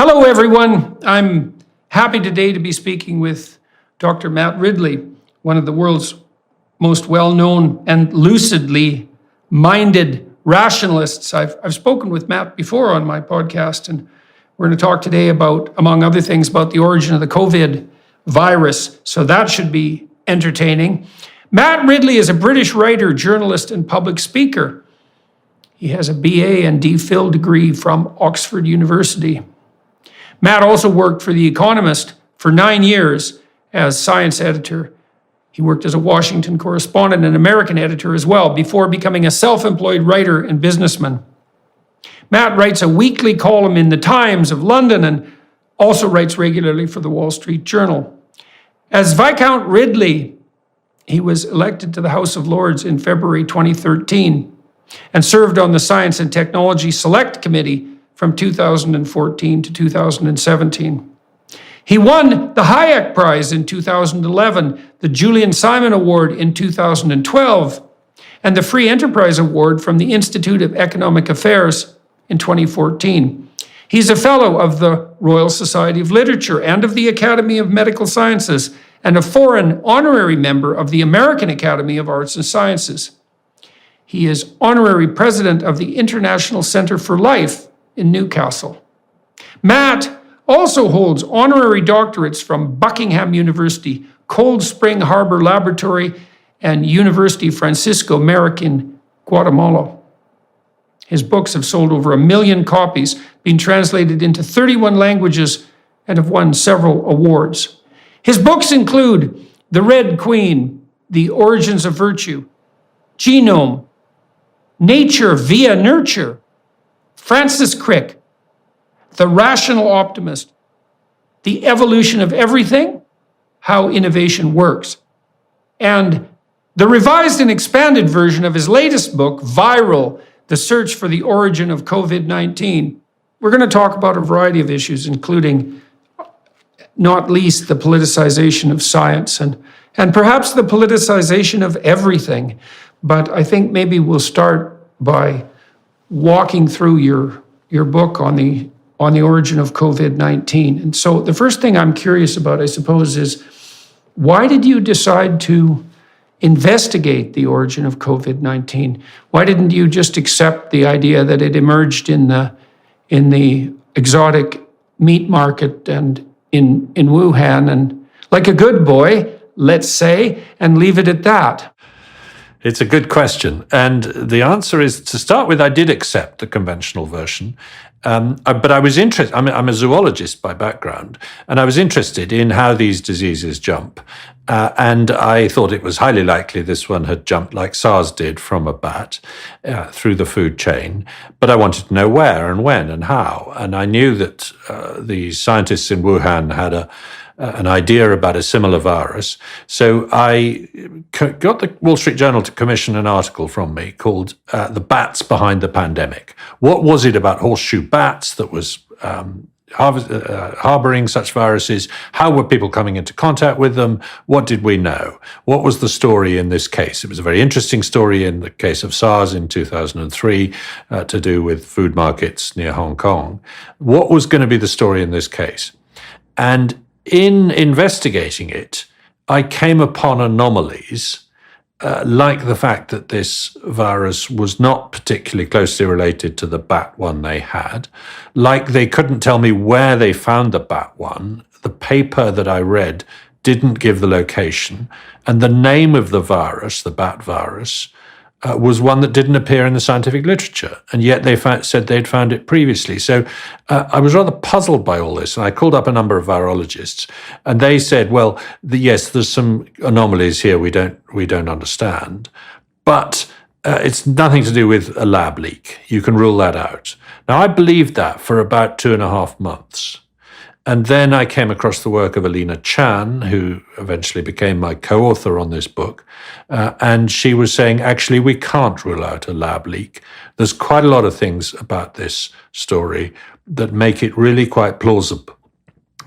Hello, everyone. I'm happy today to be speaking with Dr. Matt Ridley, one of the world's most well-known and lucidly minded rationalists. I've spoken with Matt before on my podcast, and we're going to talk today about, among other things, about the origin of the COVID virus. So that should be entertaining. Matt Ridley is a British writer, journalist, and public speaker. He has a BA and DPhil degree from Oxford University. Matt also worked for The Economist for 9 years as science editor. He worked as a Washington correspondent and American editor as well, before becoming a self-employed writer and businessman. Matt writes a weekly column in The Times of London and also writes regularly for the Wall Street Journal. As Viscount Ridley, he was elected to the House of Lords in February 2013 and served on the Science and Technology Select Committee from 2014 to 2017. He won the Hayek Prize in 2011, the Julian Simon Award in 2012, and the Free Enterprise Award from the Institute of Economic Affairs in 2014. He's a fellow of the Royal Society of Literature and of the Academy of Medical Sciences, and a foreign honorary member of the American Academy of Arts and Sciences. He is honorary president of the International Center for Life in Newcastle. Matt also holds honorary doctorates from Buckingham University, Cold Spring Harbor Laboratory, and University Francisco Marroquín in Guatemala. His books have sold over 1 million copies, been translated into 31 languages, and have won several awards. His books include The Red Queen, The Origins of Virtue, Genome, Nature via Nurture, Francis Crick, The Rational Optimist, The Evolution of Everything, How Innovation Works, and the revised and expanded version of his latest book, Viral, The Search for the Origin of COVID-19. We're going to talk about a variety of issues, including, not least, the politicization of science and perhaps the politicization of everything. But I think maybe we'll start by walking through your book on the origin of COVID-19. And so the first thing I'm curious about, I suppose, is why did you decide to investigate the origin of COVID-19? Why didn't you just accept the idea that it emerged in the exotic meat market and in Wuhan, and like a good boy, let's say, and leave it at that? It's a good question. And the answer is, to start with, I did accept the conventional version. But I was interested, I'm a zoologist by background, and I was interested in how these diseases jump. And I thought it was highly likely this one had jumped like SARS did from a bat through the food chain. But I wanted to know where and when and how. And I knew that the scientists in Wuhan had an idea about a similar virus. So I got the Wall Street Journal to commission an article from me called The Bats Behind the Pandemic. What was it about horseshoe bats that was harboring such viruses? How were people coming into contact with them? What did we know? What was the story in this case? It was a very interesting story in the case of SARS in 2003 to do with food markets near Hong Kong. What was going to be the story in this case? And in investigating it, I came upon anomalies like the fact that this virus was not particularly closely related to the bat one they had, like they couldn't tell me where they found the bat one. The paper that I read didn't give the location, and the name of the virus, the bat virus, was one that didn't appear in the scientific literature, and yet they said they'd found it previously. So I was rather puzzled by all this, and I called up a number of virologists, and they said, well, yes, there's some anomalies here we don't understand, but it's nothing to do with a lab leak. You can rule that out. Now, I believed that for about 2.5 months. And then I came across the work of Alina Chan, who eventually became my co-author on this book. And she was saying, actually, we can't rule out a lab leak. There's quite a lot of things about this story that make it really quite plausible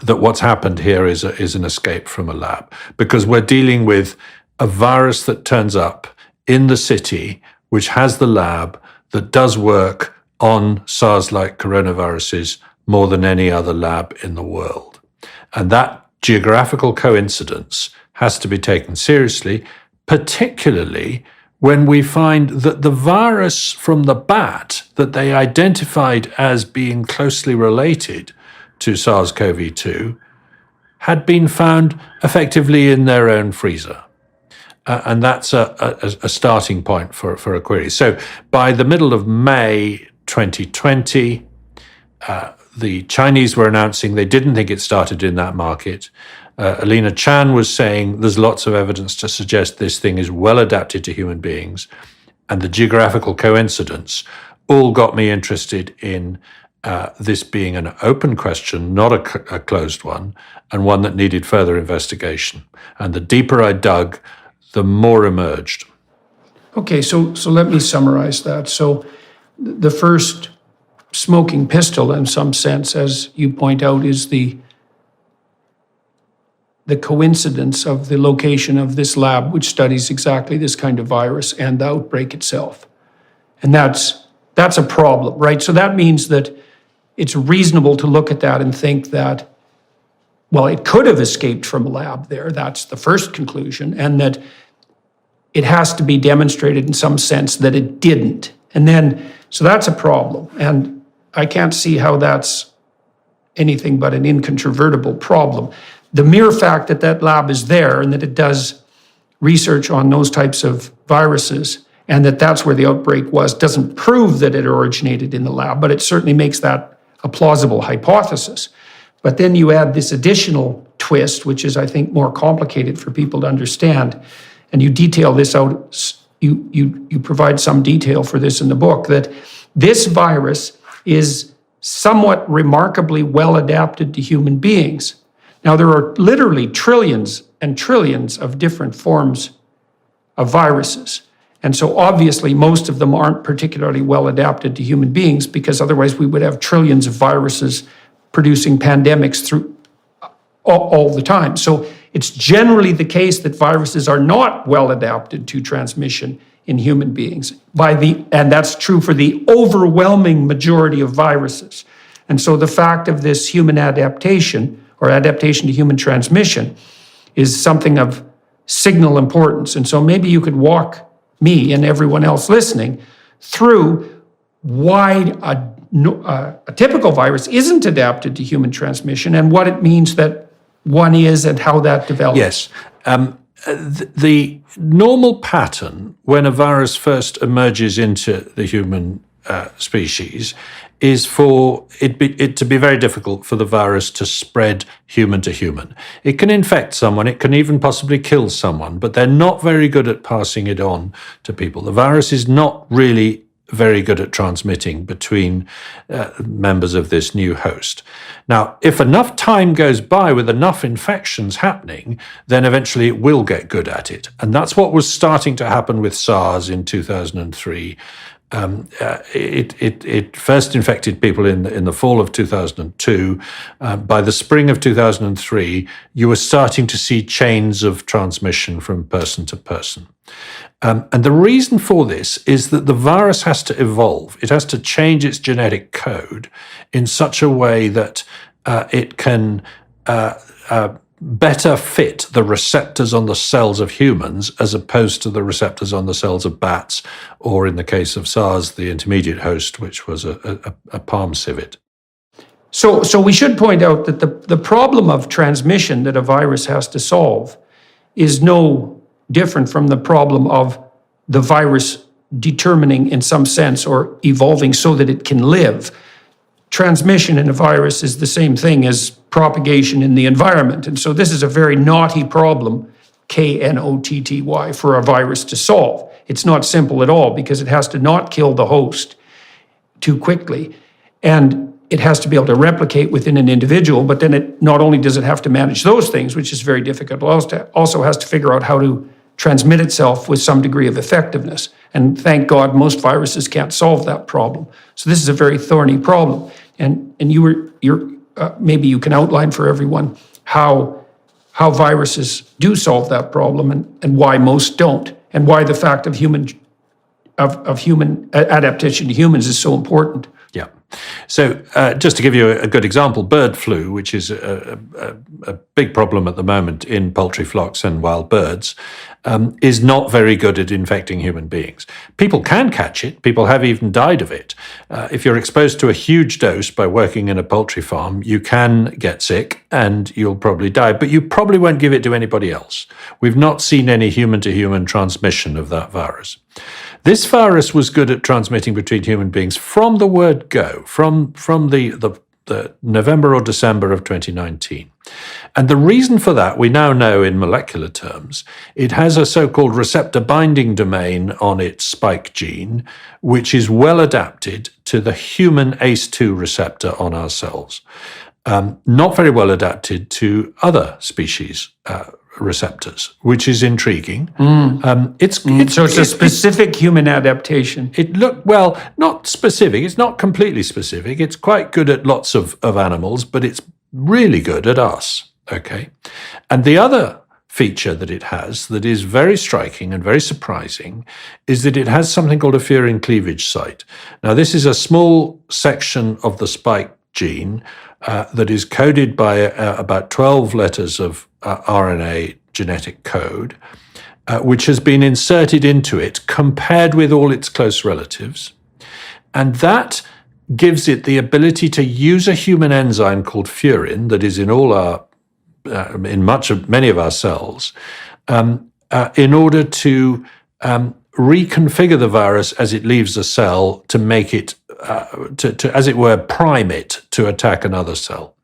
that what's happened here is an escape from a lab, because we're dealing with a virus that turns up in the city, which has the lab that does work on SARS-like coronaviruses more than any other lab in the world. And that geographical coincidence has to be taken seriously, particularly when we find that the virus from the bat that they identified as being closely related to SARS-CoV-2 had been found effectively in their own freezer. And that's a starting point for a query. So by the middle of May 2020, the Chinese were announcing they didn't think it started in that market. Alina Chan was saying there's lots of evidence to suggest this thing is well adapted to human beings. And the geographical coincidence all got me interested in this being an open question, not a closed one, and one that needed further investigation. And the deeper I dug, the more emerged. Okay, so let me summarize that. So the first smoking pistol, in some sense, as you point out, is the coincidence of the location of this lab, which studies exactly this kind of virus, and the outbreak itself. And that's a problem, right? So that means that it's reasonable to look at that and think that, well, it could have escaped from a lab there. That's the first conclusion. And that it has to be demonstrated in some sense that it didn't. And then, so that's a problem. And I can't see how that's anything but an incontrovertible problem. The mere fact that that lab is there and that it does research on those types of viruses and that that's where the outbreak was doesn't prove that it originated in the lab, but it certainly makes that a plausible hypothesis. But then you add this additional twist, which is, I think, more complicated for people to understand. And you detail this out, you provide some detail for this in the book, that this virus is somewhat remarkably well adapted to human beings. Now, there are literally trillions and trillions of different forms of viruses. And so obviously most of them aren't particularly well adapted to human beings, because otherwise we would have trillions of viruses producing pandemics through all the time. So it's generally the case that viruses are not well adapted to transmission in human beings, and that's true for the overwhelming majority of viruses. And so the fact of this human adaptation, or adaptation to human transmission, is something of signal importance. And so maybe you could walk me and everyone else listening through why a typical virus isn't adapted to human transmission and what it means that one is and how that develops. Yes. The normal pattern when a virus first emerges into the human species is for it to be very difficult for the virus to spread human to human. It can infect someone, it can even possibly kill someone, but they're not very good at passing it on to people. The virus is not really very good at transmitting between members of this new host. Now, if enough time goes by with enough infections happening, then eventually it will get good at it. And that's what was starting to happen with SARS in 2003. It first infected people in the fall of 2002. By the spring of 2003, you were starting to see chains of transmission from person to person. And the reason for this is that the virus has to evolve. It has to change its genetic code in such a way that it can better fit the receptors on the cells of humans as opposed to the receptors on the cells of bats, or in the case of SARS, the intermediate host, which was a palm civet. So we should point out that the problem of transmission that a virus has to solve is no different from the problem of the virus determining in some sense or evolving so that it can live. Transmission in a virus is the same thing as propagation in the environment. And so this is a very knotty problem, K-N-O-T-T-Y, for a virus to solve. It's not simple at all because it has to not kill the host too quickly. And it has to be able to replicate within an individual, but then it not only does it have to manage those things, which is very difficult, it also has to figure out how to transmit itself with some degree of effectiveness. And thank God most viruses can't solve that problem. So this is a very thorny problem. And maybe you can outline for everyone how viruses do solve that problem and why most don't, and why the fact of human adaptation to humans is so important. Yeah. So just to give you a good example, bird flu, which is a big problem at the moment in poultry flocks and wild birds, is not very good at infecting human beings. People can catch it. People have even died of it. If you're exposed to a huge dose by working in a poultry farm, you can get sick and you'll probably die, but you probably won't give it to anybody else. We've not seen any human-to-human transmission of that virus. This virus was good at transmitting between human beings from the word go, from the November or December of 2019. And the reason for that, we now know in molecular terms, it has a so-called receptor binding domain on its spike gene, which is well adapted to the human ACE2 receptor on our cells. Not very well adapted to other species receptors, which is intriguing. So it's a specific human adaptation. Well, not specific. It's not completely specific. It's quite good at lots of animals, but it's really good at us. Okay. And the other feature that it has that is very striking and very surprising is that it has something called a furin cleavage site. Now, this is a small section of the spike gene that is coded by about 12 letters of RNA genetic code, which has been inserted into it, compared with all its close relatives. And that gives it the ability to use a human enzyme called furin that is in all our, many of our cells, in order to reconfigure the virus as it leaves the cell to make it, to as it were, prime it to attack another cell.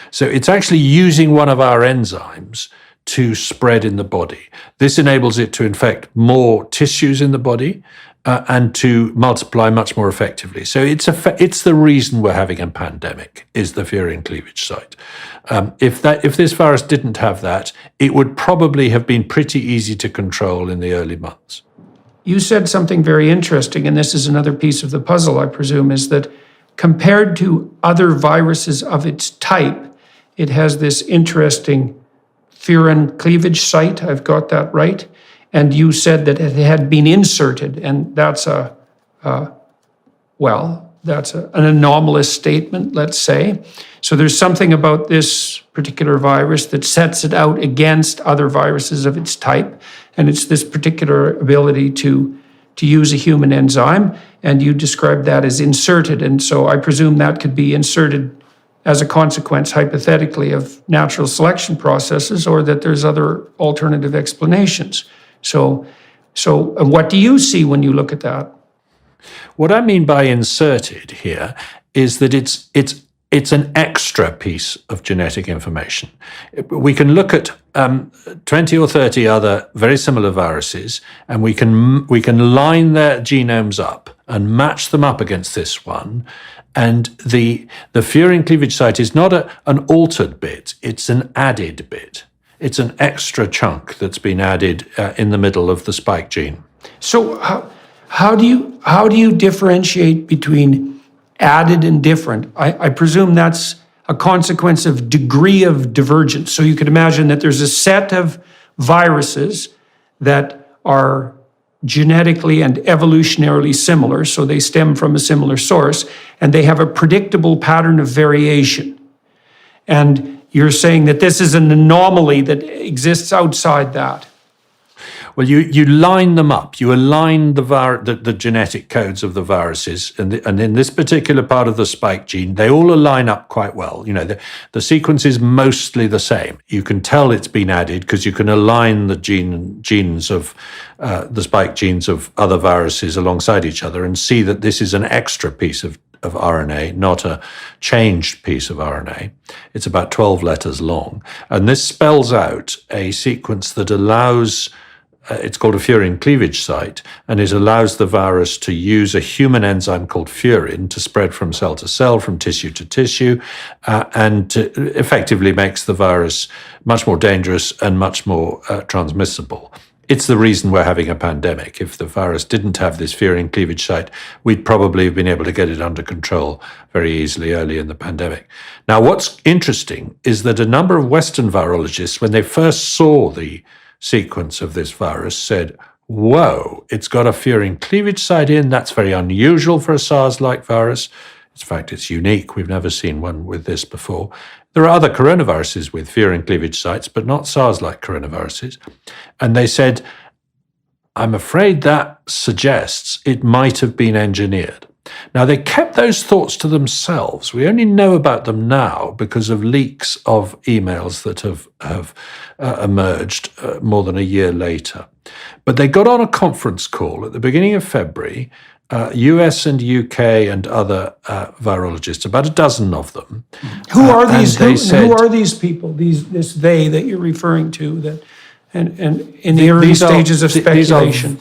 So it's actually using one of our enzymes to spread in the body. This enables it to infect more tissues in the body and to multiply much more effectively. So it's the reason we're having a pandemic, is the furin cleavage site. If this virus didn't have that, it would probably have been pretty easy to control in the early months. You said something very interesting, and this is another piece of the puzzle, I presume, is that compared to other viruses of its type, it has this interesting furin cleavage site. I've got that right. And you said that it had been inserted, and that's an anomalous statement, let's say. So there's something about this particular virus that sets it out against other viruses of its type, and it's this particular ability to use a human enzyme, and you described that as inserted. And so I presume that could be inserted as a consequence, hypothetically, of natural selection processes, or that there's other alternative explanations. So what do you see when you look at that? What I mean by inserted here is that it's an extra piece of genetic information. We can look at 20 or 30 other very similar viruses, and we can line their genomes up and match them up against this one. And the furin cleavage site is not an altered bit, it's an added bit. It's an extra chunk that's been added in the middle of the spike gene. So how do you differentiate between added and different? I presume that's a consequence of degree of divergence. So you could imagine that there's a set of viruses that are genetically and evolutionarily similar, so they stem from a similar source, and they have a predictable pattern of variation. And you're saying that this is an anomaly that exists outside that. Well, you line them up. You align the genetic codes of the viruses, and in this particular part of the spike gene, they all align up quite well. You know, the sequence is mostly the same. You can tell it's been added because you can align the genes of the spike genes of other viruses alongside each other and see that this is an extra piece of RNA, not a changed piece of RNA. It's about 12 letters long, and this spells out a sequence that allows. It's called a furin cleavage site, and it allows the virus to use a human enzyme called furin to spread from cell to cell, from tissue to tissue, and effectively makes the virus much more dangerous and much more transmissible. It's the reason we're having a pandemic. If the virus didn't have this furin cleavage site, we'd probably have been able to get it under control very easily early in the pandemic. Now, what's interesting is that a number of Western virologists, when they first saw the sequence of this virus, said, whoa, it's got a furin cleavage site in. That's very unusual for a SARS-like virus. In fact, it's unique. We've never seen one with this before. There are other coronaviruses with furin cleavage sites, but not SARS-like coronaviruses. And they said, I'm afraid that suggests it might have been engineered. Now, they kept those thoughts to themselves. We only know about them now because of leaks of emails that have emerged more than a year later. But they got on a conference call at the beginning of February, US and UK and other virologists, about a dozen of them. Who are these? Who are these people? This they that you're referring to? That and in the early stages of speculation.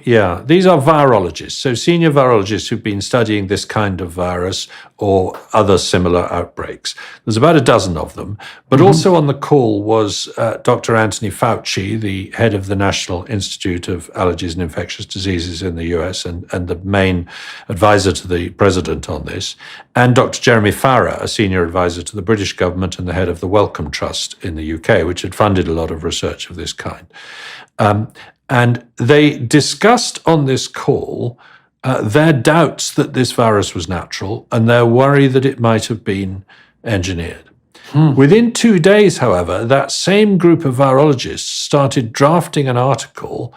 These are virologists, so senior virologists who've been studying this kind of virus or other similar outbreaks. There's about a dozen of them, but also on the call was Dr. Anthony Fauci, the head of the National Institute of Allergies and Infectious Diseases in the US and the main advisor to the president on this, and Dr. Jeremy Farrar, a senior advisor to the British government and the head of the Wellcome Trust in the UK, which had funded a lot of research of this kind. And they discussed on this call their doubts that this virus was natural and their worry that it might have been engineered. Within 2 days, however, that same group of virologists started drafting an article,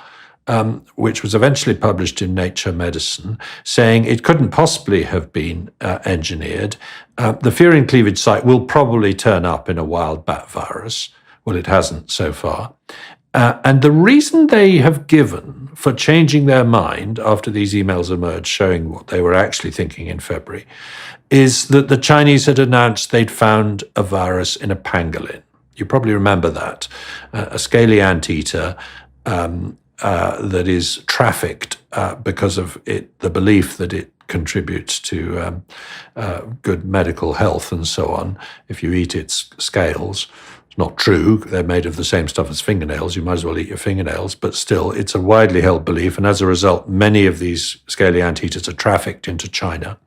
which was eventually published in Nature Medicine, saying it couldn't possibly have been engineered. The furin cleavage site will probably turn up in a wild bat virus. Well, it hasn't so far. And the reason they have given for changing their mind after these emails emerged showing what they were actually thinking in February is that the Chinese had announced they'd found a virus in a pangolin. You probably remember that, a scaly anteater that is trafficked because of the belief that it contributes to good medical health and so on if you eat its scales. Not true. They're made of the same stuff as fingernails. You might as well eat your fingernails, but still, it's a widely held belief. And as a result, many of these scaly anteaters are trafficked into China.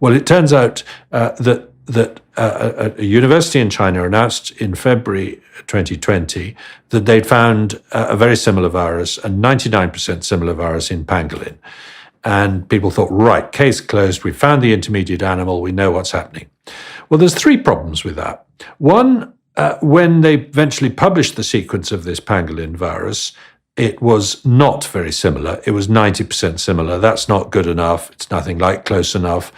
Well, it turns out that a university in China announced in February 2020 that they'd found a very similar virus, a 99% similar virus in pangolin. And people thought, right, case closed. We found the intermediate animal. We know what's happening. Well, there's three problems with that. One, when they eventually published the sequence of this pangolin virus, it was not very similar. It was 90% similar. That's not good enough. It's nothing like close enough.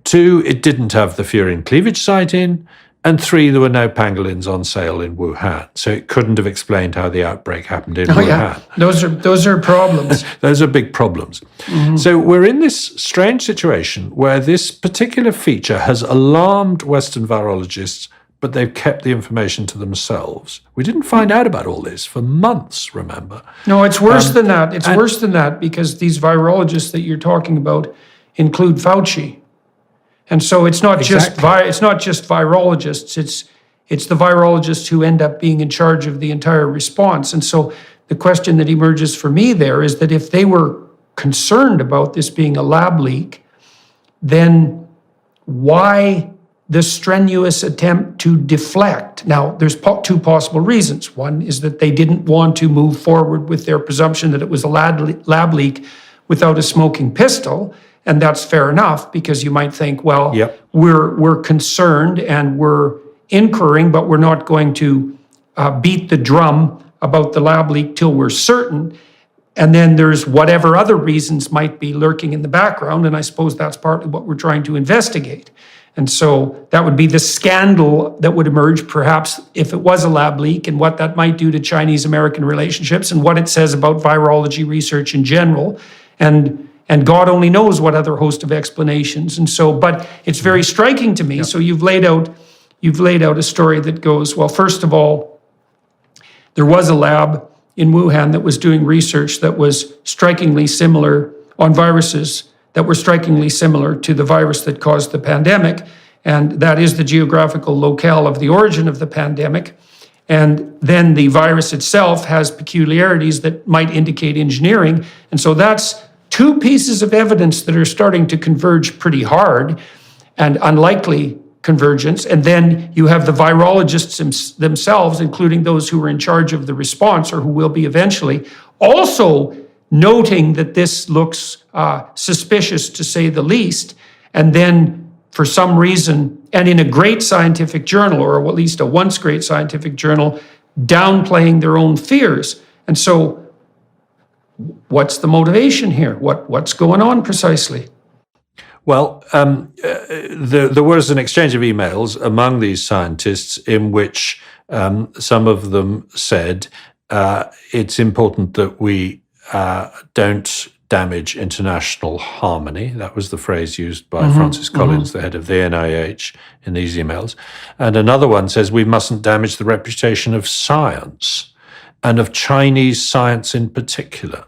Two, it didn't have the furin cleavage site in. And three, there were no pangolins on sale in Wuhan. So it couldn't have explained how the outbreak happened in Wuhan. Yeah. Those are problems. Those are big problems. So we're in this strange situation where this particular feature has alarmed Western virologists, but they've kept the information to themselves. We didn't find out about all this for months, remember? No, it's worse than that. It's worse than that because these virologists that you're talking about include Fauci. And so it's not just virologists, it's the virologists who end up being in charge of the entire response. And so the question that emerges for me there is that if they were concerned about this being a lab leak, then why the strenuous attempt to deflect? Now, there's two possible reasons. One is that they didn't want to move forward with their presumption that it was a lab leak without a smoking pistol, and that's fair enough because you might think, well, we're concerned and we're incurring, but we're not going to beat the drum about the lab leak till we're certain. And then there's whatever other reasons might be lurking in the background, and I suppose that's partly what we're trying to investigate. And so that would be the scandal that would emerge, perhaps, if it was a lab leak and what that might do to Chinese-American relationships and what it says about virology research in general. And God only knows what other host of explanations. And so, but it's very striking to me. Yep. So you've laid out a story that goes, well, first of all, there was a lab in Wuhan that was doing research that was strikingly similar on viruses that were strikingly similar to the virus that caused the pandemic, and that is the geographical locale of the origin of the pandemic. And then the virus itself has peculiarities that might indicate engineering. And so that's two pieces of evidence that are starting to converge pretty hard and unlikely convergence. And then you have the virologists themselves, including those who are in charge of the response or who will be eventually, also noting that this looks suspicious to say the least, and then for some reason, and in a great scientific journal, or at least a once great scientific journal, downplaying their own fears. And so what's the motivation here? What's going on precisely? Well, there was an exchange of emails among these scientists in which some of them said it's important that we don't damage international harmony. That was the phrase used by Francis Collins, the head of the NIH, in these emails. And another one says we mustn't damage the reputation of science and of Chinese science in particular.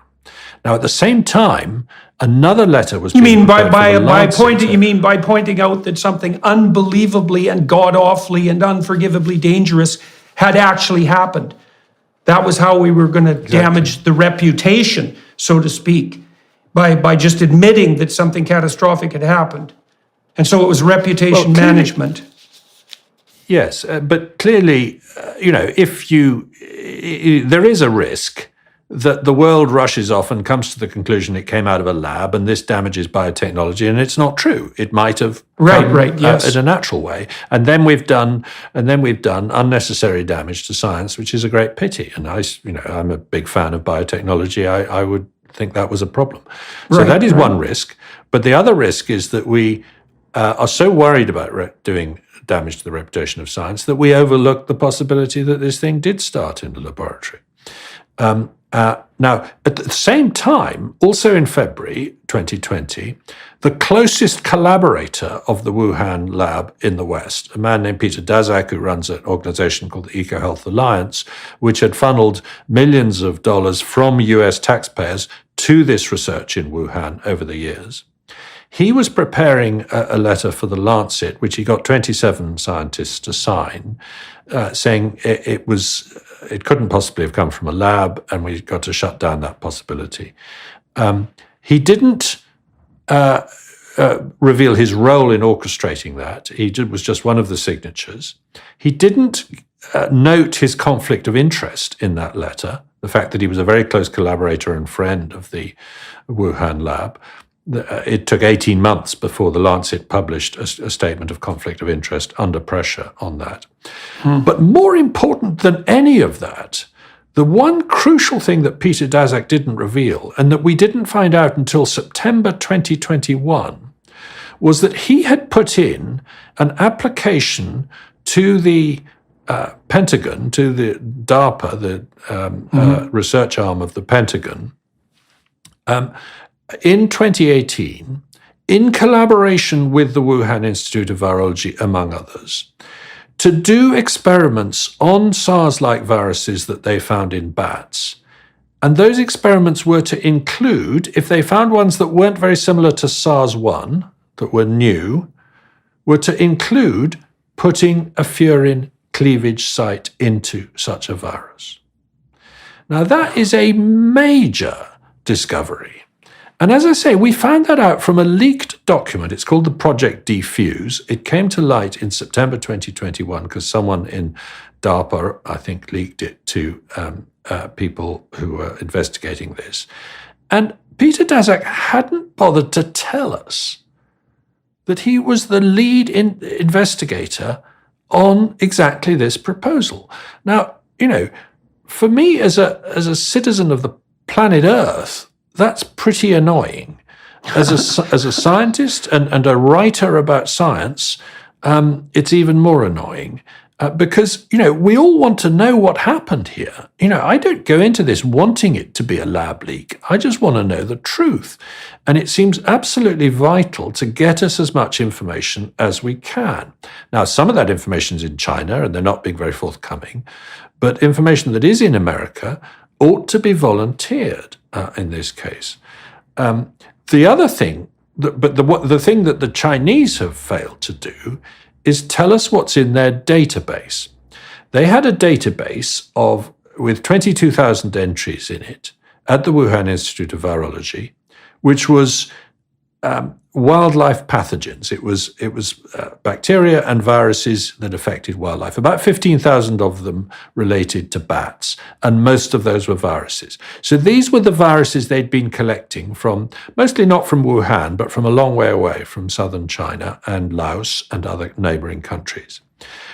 Now, at the same time, another letter was. You mean by pointing out that something unbelievably and god-awfully and unforgivably dangerous had actually happened? That was how we were going to damage the reputation, so to speak, by just admitting that something catastrophic had happened. And so it was reputation management. Yes, but clearly, there is a risk that the world rushes off and comes to the conclusion it came out of a lab and this damages biotechnology, and it's not true. It might have come in a natural way, and then we've done unnecessary damage to science, which is a great pity. And I'm a big fan of biotechnology. I would think that was a problem. So that is one risk. But the other risk is that we are so worried about doing damage to the reputation of science that we overlook the possibility that this thing did start in the laboratory. Now, at the same time, also in February 2020, the closest collaborator of the Wuhan lab in the West, a man named Peter Daszak, who runs an organization called the EcoHealth Alliance, which had funneled millions of dollars from US taxpayers to this research in Wuhan over the years, he was preparing a letter for The Lancet, which he got 27 scientists to sign, saying it couldn't possibly have come from a lab, and we got to shut down that possibility. He didn't reveal his role in orchestrating that. He was just one of the signatures. He didn't note his conflict of interest in that letter, the fact that he was a very close collaborator and friend of the Wuhan lab. It took 18 months before The Lancet published a statement of conflict of interest under pressure on that. But more important than any of that, the one crucial thing that Peter Daszak didn't reveal, and that we didn't find out until September 2021, was that he had put in an application to the Pentagon, to the DARPA, the research arm of the Pentagon, in 2018, in collaboration with the Wuhan Institute of Virology, among others, to do experiments on SARS-like viruses that they found in bats. And those experiments were to include, if they found ones that weren't very similar to SARS-1, that were new, were to include putting a furin cleavage site into such a virus. Now, that is a major discovery. And as I say, we found that out from a leaked document. It's called the Project Defuse. It came to light in September 2021 because someone in DARPA, I think, leaked it to people who were investigating this. And Peter Daszak hadn't bothered to tell us that he was the lead investigator on exactly this proposal. Now, for me as a citizen of the planet Earth, that's pretty annoying. As a scientist and a writer about science, it's even more annoying because, we all want to know what happened here. I don't go into this wanting it to be a lab leak. I just want to know the truth. And it seems absolutely vital to get us as much information as we can. Now, some of that information is in China and they're not being very forthcoming, but information that is in America ought to be volunteered in this case. The other thing, the thing that the Chinese have failed to do is tell us what's in their database. They had a database with 22,000 entries in it at the Wuhan Institute of Virology, which was wildlife pathogens. It was bacteria and viruses that affected wildlife. About 15,000 of them related to bats, and most of those were viruses. So these were the viruses they'd been collecting from, mostly not from Wuhan, but from a long way away, from southern China and Laos and other neighboring countries.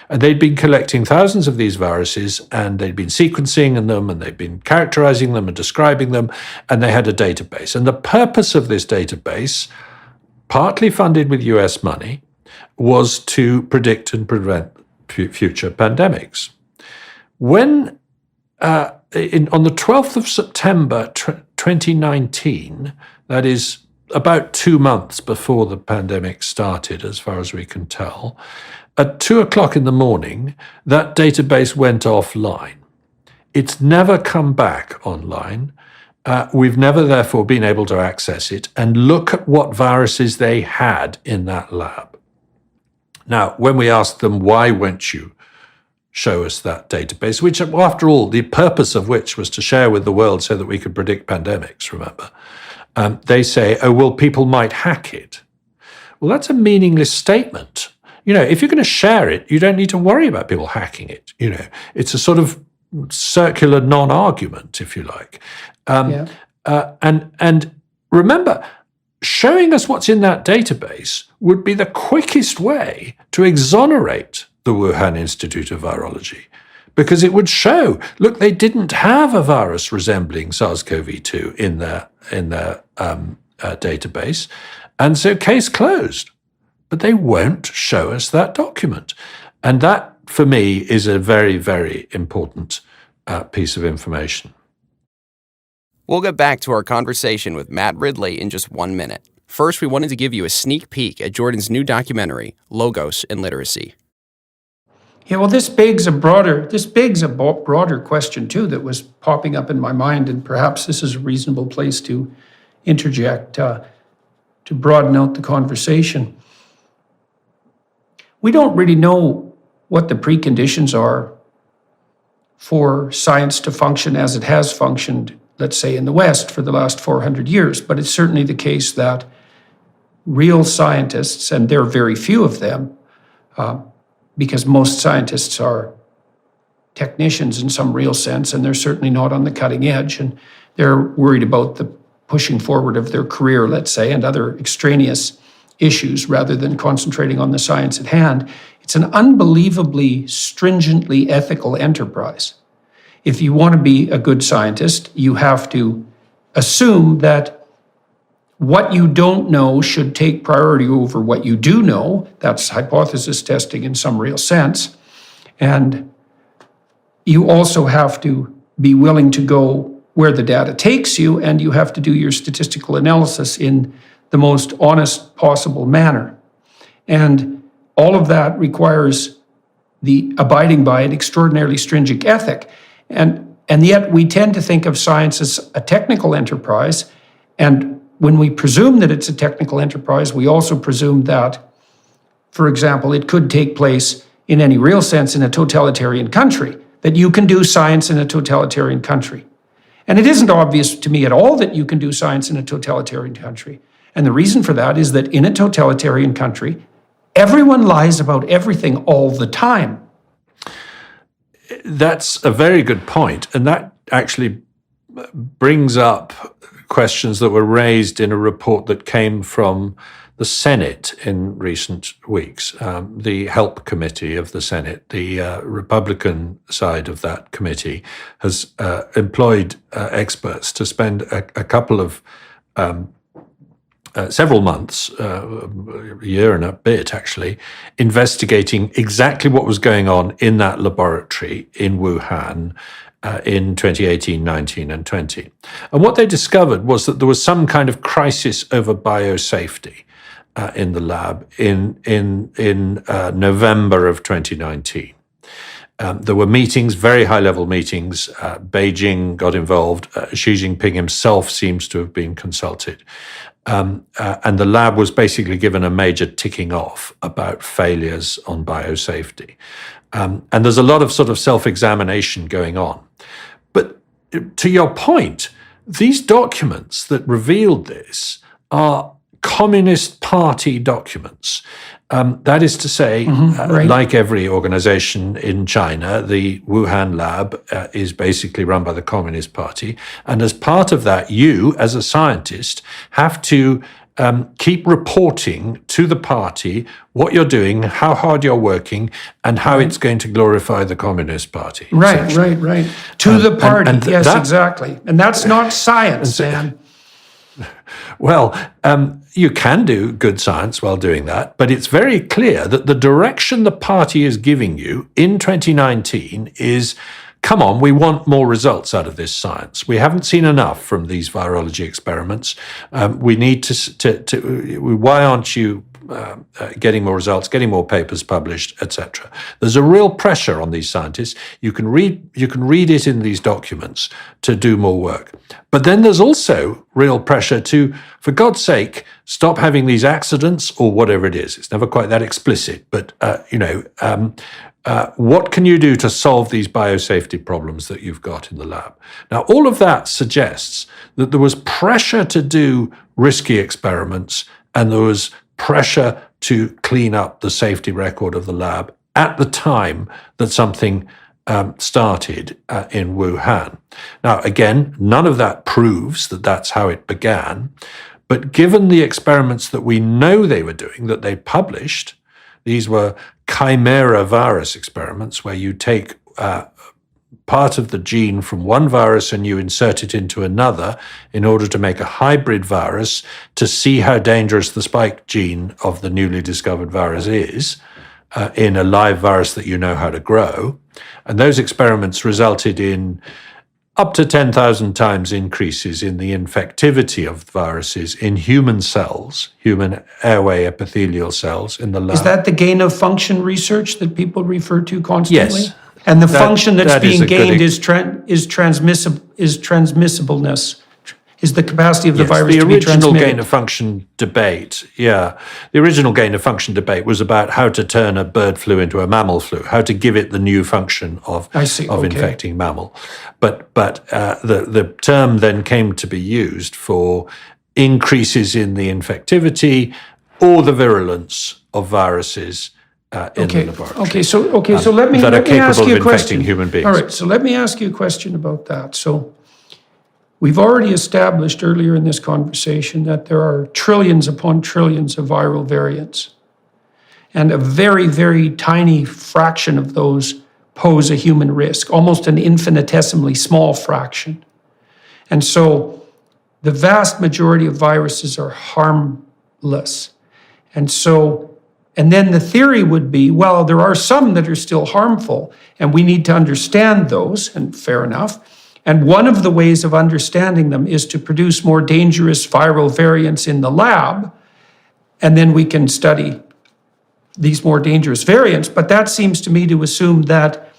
And they'd been collecting thousands of these viruses, and they'd been sequencing them, and they'd been characterizing them and describing them, and they had a database. And the purpose of this database, partly funded with US money, was to predict and prevent future pandemics. When, on the 12th of September 2019, that is about 2 months before the pandemic started, as far as we can tell, at 2 o'clock in the morning, that database went offline. It's never come back online. We've never, therefore, been able to access it and look at what viruses they had in that lab. Now, when we asked them, why won't you show us that database, which, after all, the purpose of which was to share with the world so that we could predict pandemics, remember, they say, oh, well, people might hack it. Well, that's a meaningless statement. If you're going to share it, you don't need to worry about people hacking it. It's a sort of circular non-argument, if you like. And remember, showing us what's in that database would be the quickest way to exonerate the Wuhan Institute of Virology, because it would show, look, they didn't have a virus resembling SARS-CoV-2 in their database, and so case closed. But they won't show us that document. And that, for me, is a very, very important piece of information. We'll get back to our conversation with Matt Ridley in just 1 minute. First, we wanted to give you a sneak peek at Jordan's new documentary, Logos and Literacy. Yeah, well, this begs a broader question, too, that was popping up in my mind, and perhaps this is a reasonable place to interject to broaden out the conversation. We don't really know what the preconditions are for science to function as it has functioned, let's say, in the West for the last 400 years. But it's certainly the case that real scientists, and there are very few of them, because most scientists are technicians in some real sense, and they're certainly not on the cutting edge, and they're worried about the pushing forward of their career, let's say, and other extraneous issues rather than concentrating on the science at hand. It's an unbelievably stringently ethical enterprise. If you want to be a good scientist, you have to assume that what you don't know should take priority over what you do know. That's hypothesis testing in some real sense. And you also have to be willing to go where the data takes you, and you have to do your statistical analysis in the most honest possible manner. And all of that requires the abiding by an extraordinarily stringent ethic. And yet we tend to think of science as a technical enterprise. And when we presume that it's a technical enterprise, we also presume that, for example, it could take place in any real sense in a totalitarian country, that you can do science in a totalitarian country. And it isn't obvious to me at all that you can do science in a totalitarian country. And the reason for that is that in a totalitarian country, everyone lies about everything all the time. That's a very good point. And that actually brings up questions that were raised in a report that came from the Senate in recent weeks. The Help Committee of the Senate, the Republican side of that committee, has employed experts to spend a couple of several months, a year and a bit actually, investigating exactly what was going on in that laboratory in Wuhan in 2018, 19, and 20. And what they discovered was that there was some kind of crisis over biosafety in the lab in November of 2019. There were meetings, very high-level meetings. Beijing got involved. Xi Jinping himself seems to have been consulted. And the lab was basically given a major ticking off about failures on biosafety. And there's a lot of sort of self-examination going on. But to your point, these documents that revealed this are Communist Party documents. That is to say, right. like every organization in China, the Wuhan lab is basically run by the Communist Party. And as part of that, you, as a scientist, have to keep reporting to the party what you're doing, how hard you're working, and how it's going to glorify the Communist Party. Right. To the party, yes, exactly. And that's not science, man. Well, you can do good science while doing that, but it's very clear that the direction the party is giving you in 2019 is, come on, we want more results out of this science. We haven't seen enough from these virology experiments. We need why aren't you getting more results, getting more papers published, etc. There's a real pressure on these scientists. You can read it in these documents to do more work. But then there's also real pressure to, for God's sake, stop having these accidents or whatever it is. It's never quite that explicit, but what can you do to solve these biosafety problems that you've got in the lab? Now, all of that suggests that there was pressure to do risky experiments, and there was pressure to clean up the safety record of the lab at the time that something started in Wuhan. Now, again, none of that proves that that's how it began, but given the experiments that we know they were doing, that they published, these were chimera virus experiments where you take part of the gene from one virus and you insert it into another in order to make a hybrid virus to see how dangerous the spike gene of the newly discovered virus is in a live virus that you know how to grow. And those experiments resulted in up to 10,000 times increases in the infectivity of viruses in human cells, human airway epithelial cells in the lab. Is that the gain of function research that people refer to constantly? Yes. And the function that's being gained is transmissibleness, is the capacity of the virus to be transmitted. The original gain of function debate, the original gain of function debate was about how to turn a bird flu into a mammal flu, how to give it the new function of infecting mammal. But the term then came to be used for increases in the infectivity or the virulence of viruses in the laboratory. So let me ask you a question. Human beings. All right, so let me ask you a question about that. So we've already established earlier in this conversation that there are trillions upon trillions of viral variants, and a very, very tiny fraction of those pose a human risk, almost an infinitesimally small fraction. And so the vast majority of viruses are harmless. And then the theory would be, well, there are some that are still harmful, and we need to understand those, and fair enough. And one of the ways of understanding them is to produce more dangerous viral variants in the lab, and then we can study these more dangerous variants. But that seems to me to assume that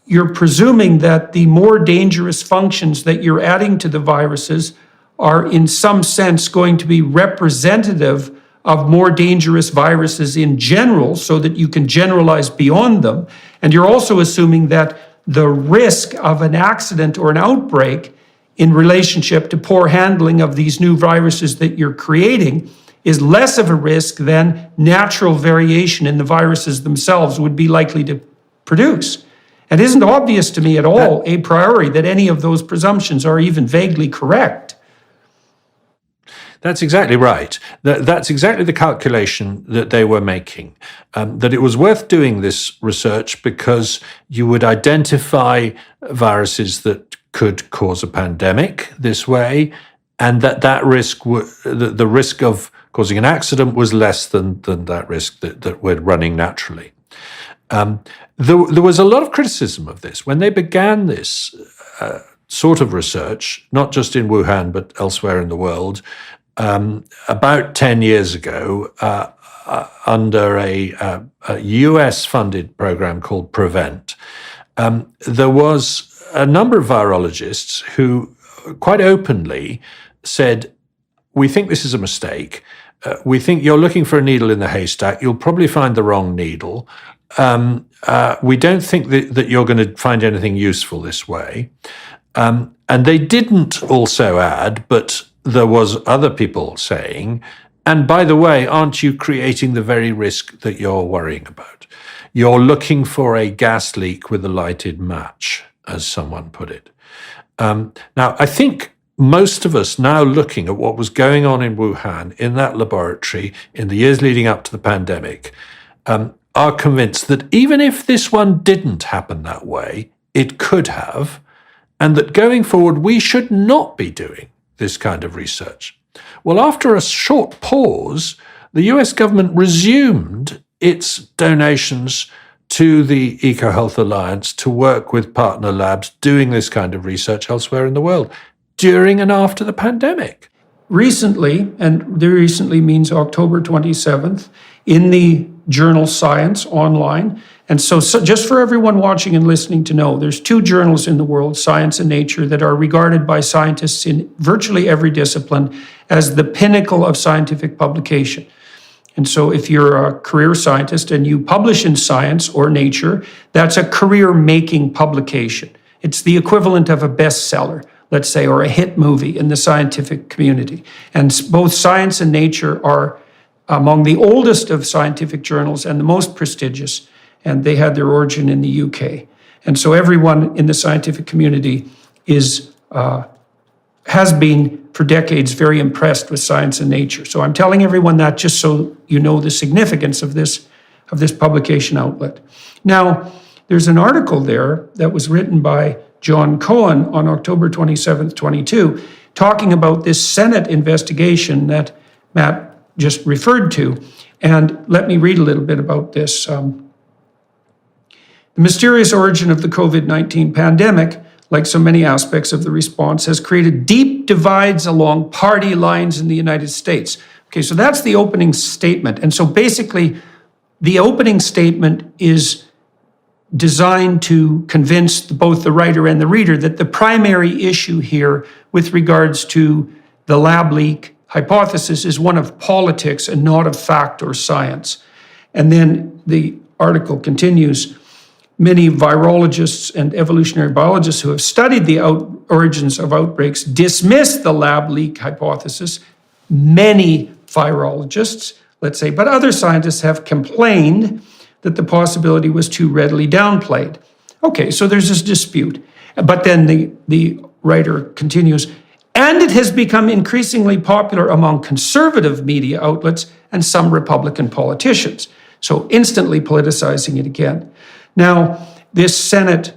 you're presuming that the more dangerous functions that you're adding to the viruses are in some sense going to be representative of more dangerous viruses in general, so that you can generalize beyond them. And you're also assuming that the risk of an accident or an outbreak in relationship to poor handling of these new viruses that you're creating is less of a risk than natural variation in the viruses themselves would be likely to produce. It isn't obvious to me at all, a priori, that any of those presumptions are even vaguely correct. That's exactly right. That's exactly the calculation that they were making, that it was worth doing this research because you would identify viruses that could cause a pandemic this way, and that risk, the risk of causing an accident was less than that risk that we're running naturally. There was a lot of criticism of this. When they began this sort of research, not just in Wuhan, but elsewhere in the world, about 10 years ago, under a US-funded program called PREVENT, there was a number of virologists who quite openly said, we think this is a mistake. We think you're looking for a needle in the haystack. You'll probably find the wrong needle. We don't think that you're going to find anything useful this way. And they didn't also add, but there was other people saying, and by the way, aren't you creating the very risk that you're worrying about? You're looking for a gas leak with a lighted match, as someone put it. Now, I think most of us now looking at what was going on in Wuhan, in that laboratory, in the years leading up to the pandemic, are convinced that even if this one didn't happen that way, it could have, and that going forward, we should not be doing this kind of research. Well, after a short pause, the US government resumed its donations to the EcoHealth Alliance to work with partner labs doing this kind of research elsewhere in the world during and after the pandemic. Recently, and the recently means October 27th, in the journal Science online. And so just for everyone watching and listening to know, there's two journals in the world, Science and Nature, that are regarded by scientists in virtually every discipline as the pinnacle of scientific publication. And so if you're a career scientist and you publish in Science or Nature, that's a career-making publication. It's the equivalent of a bestseller, let's say, or a hit movie in the scientific community. And both Science and Nature are among the oldest of scientific journals and the most prestigious, and they had their origin in the UK. And so everyone in the scientific community has been for decades very impressed with Science and Nature. So I'm telling everyone that just so you know the significance of this publication outlet. Now, there's an article there that was written by John Cohen on October 27th, 22, talking about this Senate investigation that Matt just referred to. And let me read a little bit about this. The mysterious origin of the COVID-19 pandemic, like so many aspects of the response, has created deep divides along party lines in the United States. Okay, so that's the opening statement. And so basically, the opening statement is designed to convince both the writer and the reader that the primary issue here with regards to the lab leak hypothesis is one of politics and not of fact or science. And then the article continues, many virologists and evolutionary biologists who have studied the origins of outbreaks dismiss the lab leak hypothesis. Many virologists, let's say, but other scientists have complained that the possibility was too readily downplayed. Okay, so there's this dispute. But then the writer continues, and it has become increasingly popular among conservative media outlets and some Republican politicians. So instantly politicizing it again. Now, this Senate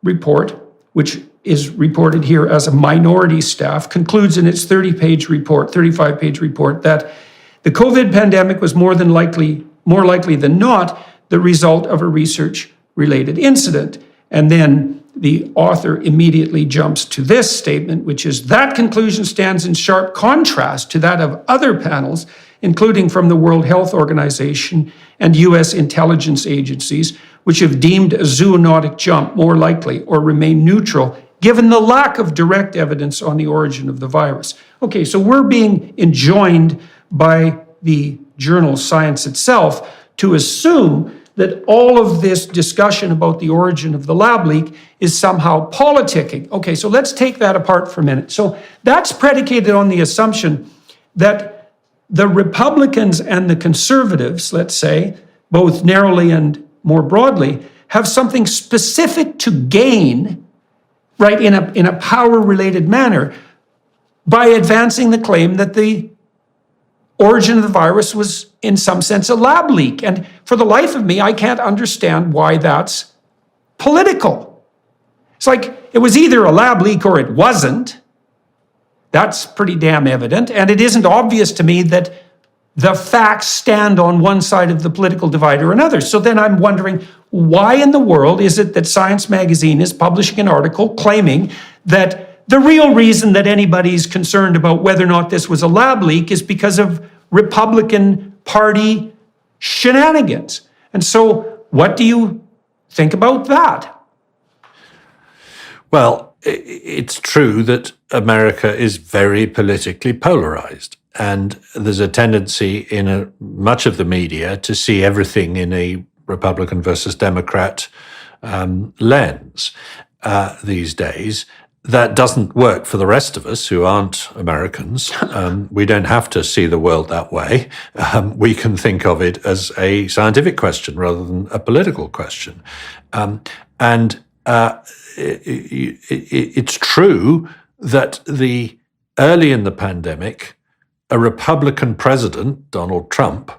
report, which is reported here as a minority staff, concludes in its 35-page report, that the COVID pandemic was more likely than not the result of a research-related incident. And then the author immediately jumps to this statement, which is, that conclusion stands in sharp contrast to that of other panels, including from the World Health Organization and US intelligence agencies, which have deemed a zoonotic jump more likely or remain neutral, given the lack of direct evidence on the origin of the virus. Okay, so we're being enjoined by the journal Science itself to assume that all of this discussion about the origin of the lab leak is somehow politicking. Okay, so let's take that apart for a minute. So that's predicated on the assumption that the Republicans and the conservatives, let's say, both narrowly and more broadly, have something specific to gain, right, in a power-related manner by advancing the claim that the origin of the virus was, in some sense, a lab leak. And for the life of me, I can't understand why that's political. It's like it was either a lab leak or it wasn't. That's pretty damn evident. And it isn't obvious to me that the facts stand on one side of the political divide or another. So then I'm wondering, why in the world is it that Science magazine is publishing an article claiming that the real reason that anybody's concerned about whether or not this was a lab leak is because of Republican Party shenanigans? And so what do you think about that? Well, it's true that America is very politically polarized, and there's a tendency in much of the media to see everything in a Republican versus Democrat lens these days. that doesn't work for the rest of us who aren't Americans. We don't have to see the world that way. We can think of it as a scientific question rather than a political question. It's true that early in the pandemic, a Republican president, Donald Trump,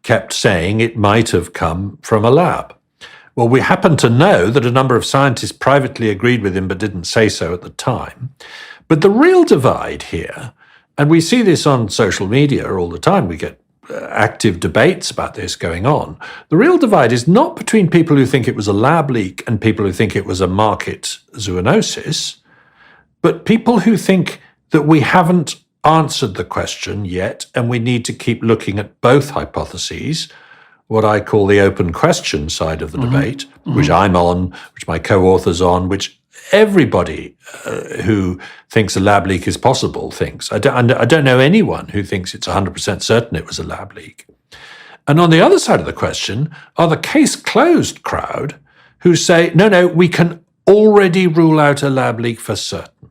kept saying it might have come from a lab. Well, we happen to know that a number of scientists privately agreed with him but didn't say so at the time. But the real divide here, and we see this on social media all the time, we get active debates about this going on. The real divide is not between people who think it was a lab leak and people who think it was a market zoonosis, but people who think that we haven't answered the question yet and we need to keep looking at both hypotheses, what I call the open question side of the debate, which I'm on, which my co-author's on, which everybody who thinks a lab leak is possible thinks. I don't know anyone who thinks it's 100% certain it was a lab leak. And on the other side of the question are the case closed crowd who say, no, we can already rule out a lab leak for certain.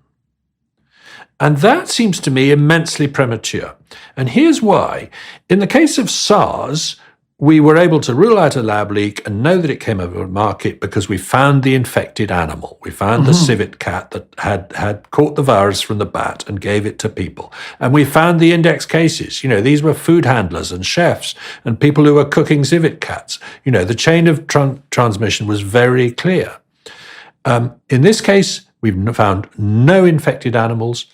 And that seems to me immensely premature. And here's why. In the case of SARS, we were able to rule out a lab leak and know that it came over a market because we found the infected animal. We found the civet cat that had caught the virus from the bat and gave it to people. And we found the index cases. These were food handlers and chefs and people who were cooking civet cats. The chain of transmission was very clear. In this case, we've found no infected animals.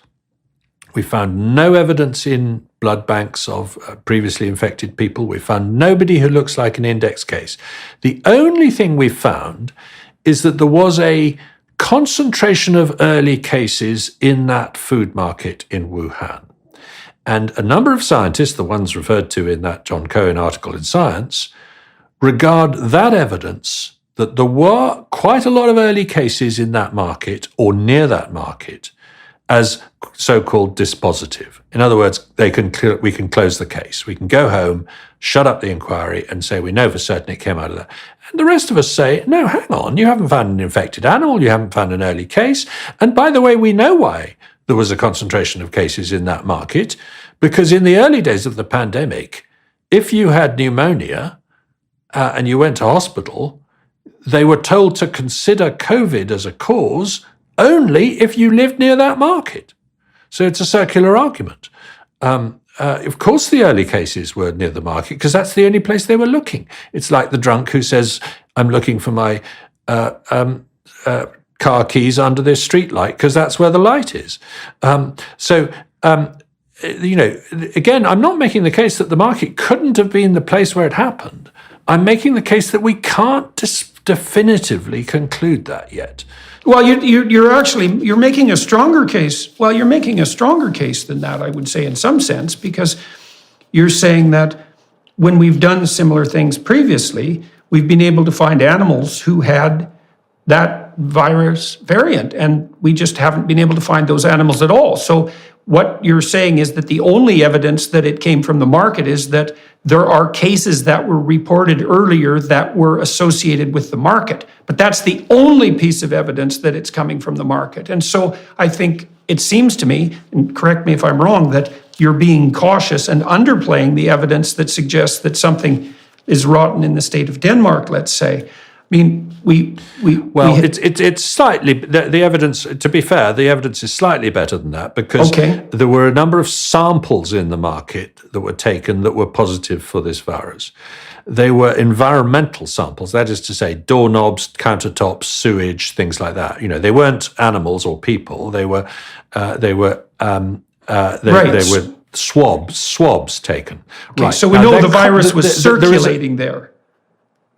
We found no evidence in blood banks of previously infected people. We found nobody who looks like an index case. The only thing we found is that there was a concentration of early cases in that food market in Wuhan. And a number of scientists, the ones referred to in that John Cohen article in Science, regard that evidence that there were quite a lot of early cases in that market or near that market as so-called dispositive. In other words, we can close the case. We can go home, shut up the inquiry, and say we know for certain it came out of that. And the rest of us say, no, hang on, you haven't found an infected animal, you haven't found an early case. And by the way, we know why there was a concentration of cases in that market, because in the early days of the pandemic, if you had pneumonia and you went to hospital, they were told to consider COVID as a cause only if you lived near that market. So it's a circular argument. Of course, the early cases were near the market because that's the only place they were looking. It's like the drunk who says, I'm looking for my car keys under this street light because that's where the light is. Again, I'm not making the case that the market couldn't have been the place where it happened. I'm making the case that we can't definitively conclude that yet. Well, you're making a stronger case. Well, you're making a stronger case than that, I would say, in some sense, because you're saying that when we've done similar things previously, we've been able to find animals who had that virus variant, and we just haven't been able to find those animals at all. So what you're saying is that the only evidence that it came from the market is that there are cases that were reported earlier that were associated with the market. But that's the only piece of evidence that it's coming from the market. And so I think it seems to me, and correct me if I'm wrong, that you're being cautious and underplaying the evidence that suggests that something is rotten in the state of Denmark, let's say. I mean, it's slightly, the evidence, to be fair, the evidence is slightly better than that because there were a number of samples in the market that were taken that were positive for this virus. They were environmental samples, that is to say, doorknobs, countertops, sewage, things like that. They weren't animals or people. They were swabs taken. Okay, right. So we know the virus was circulating there.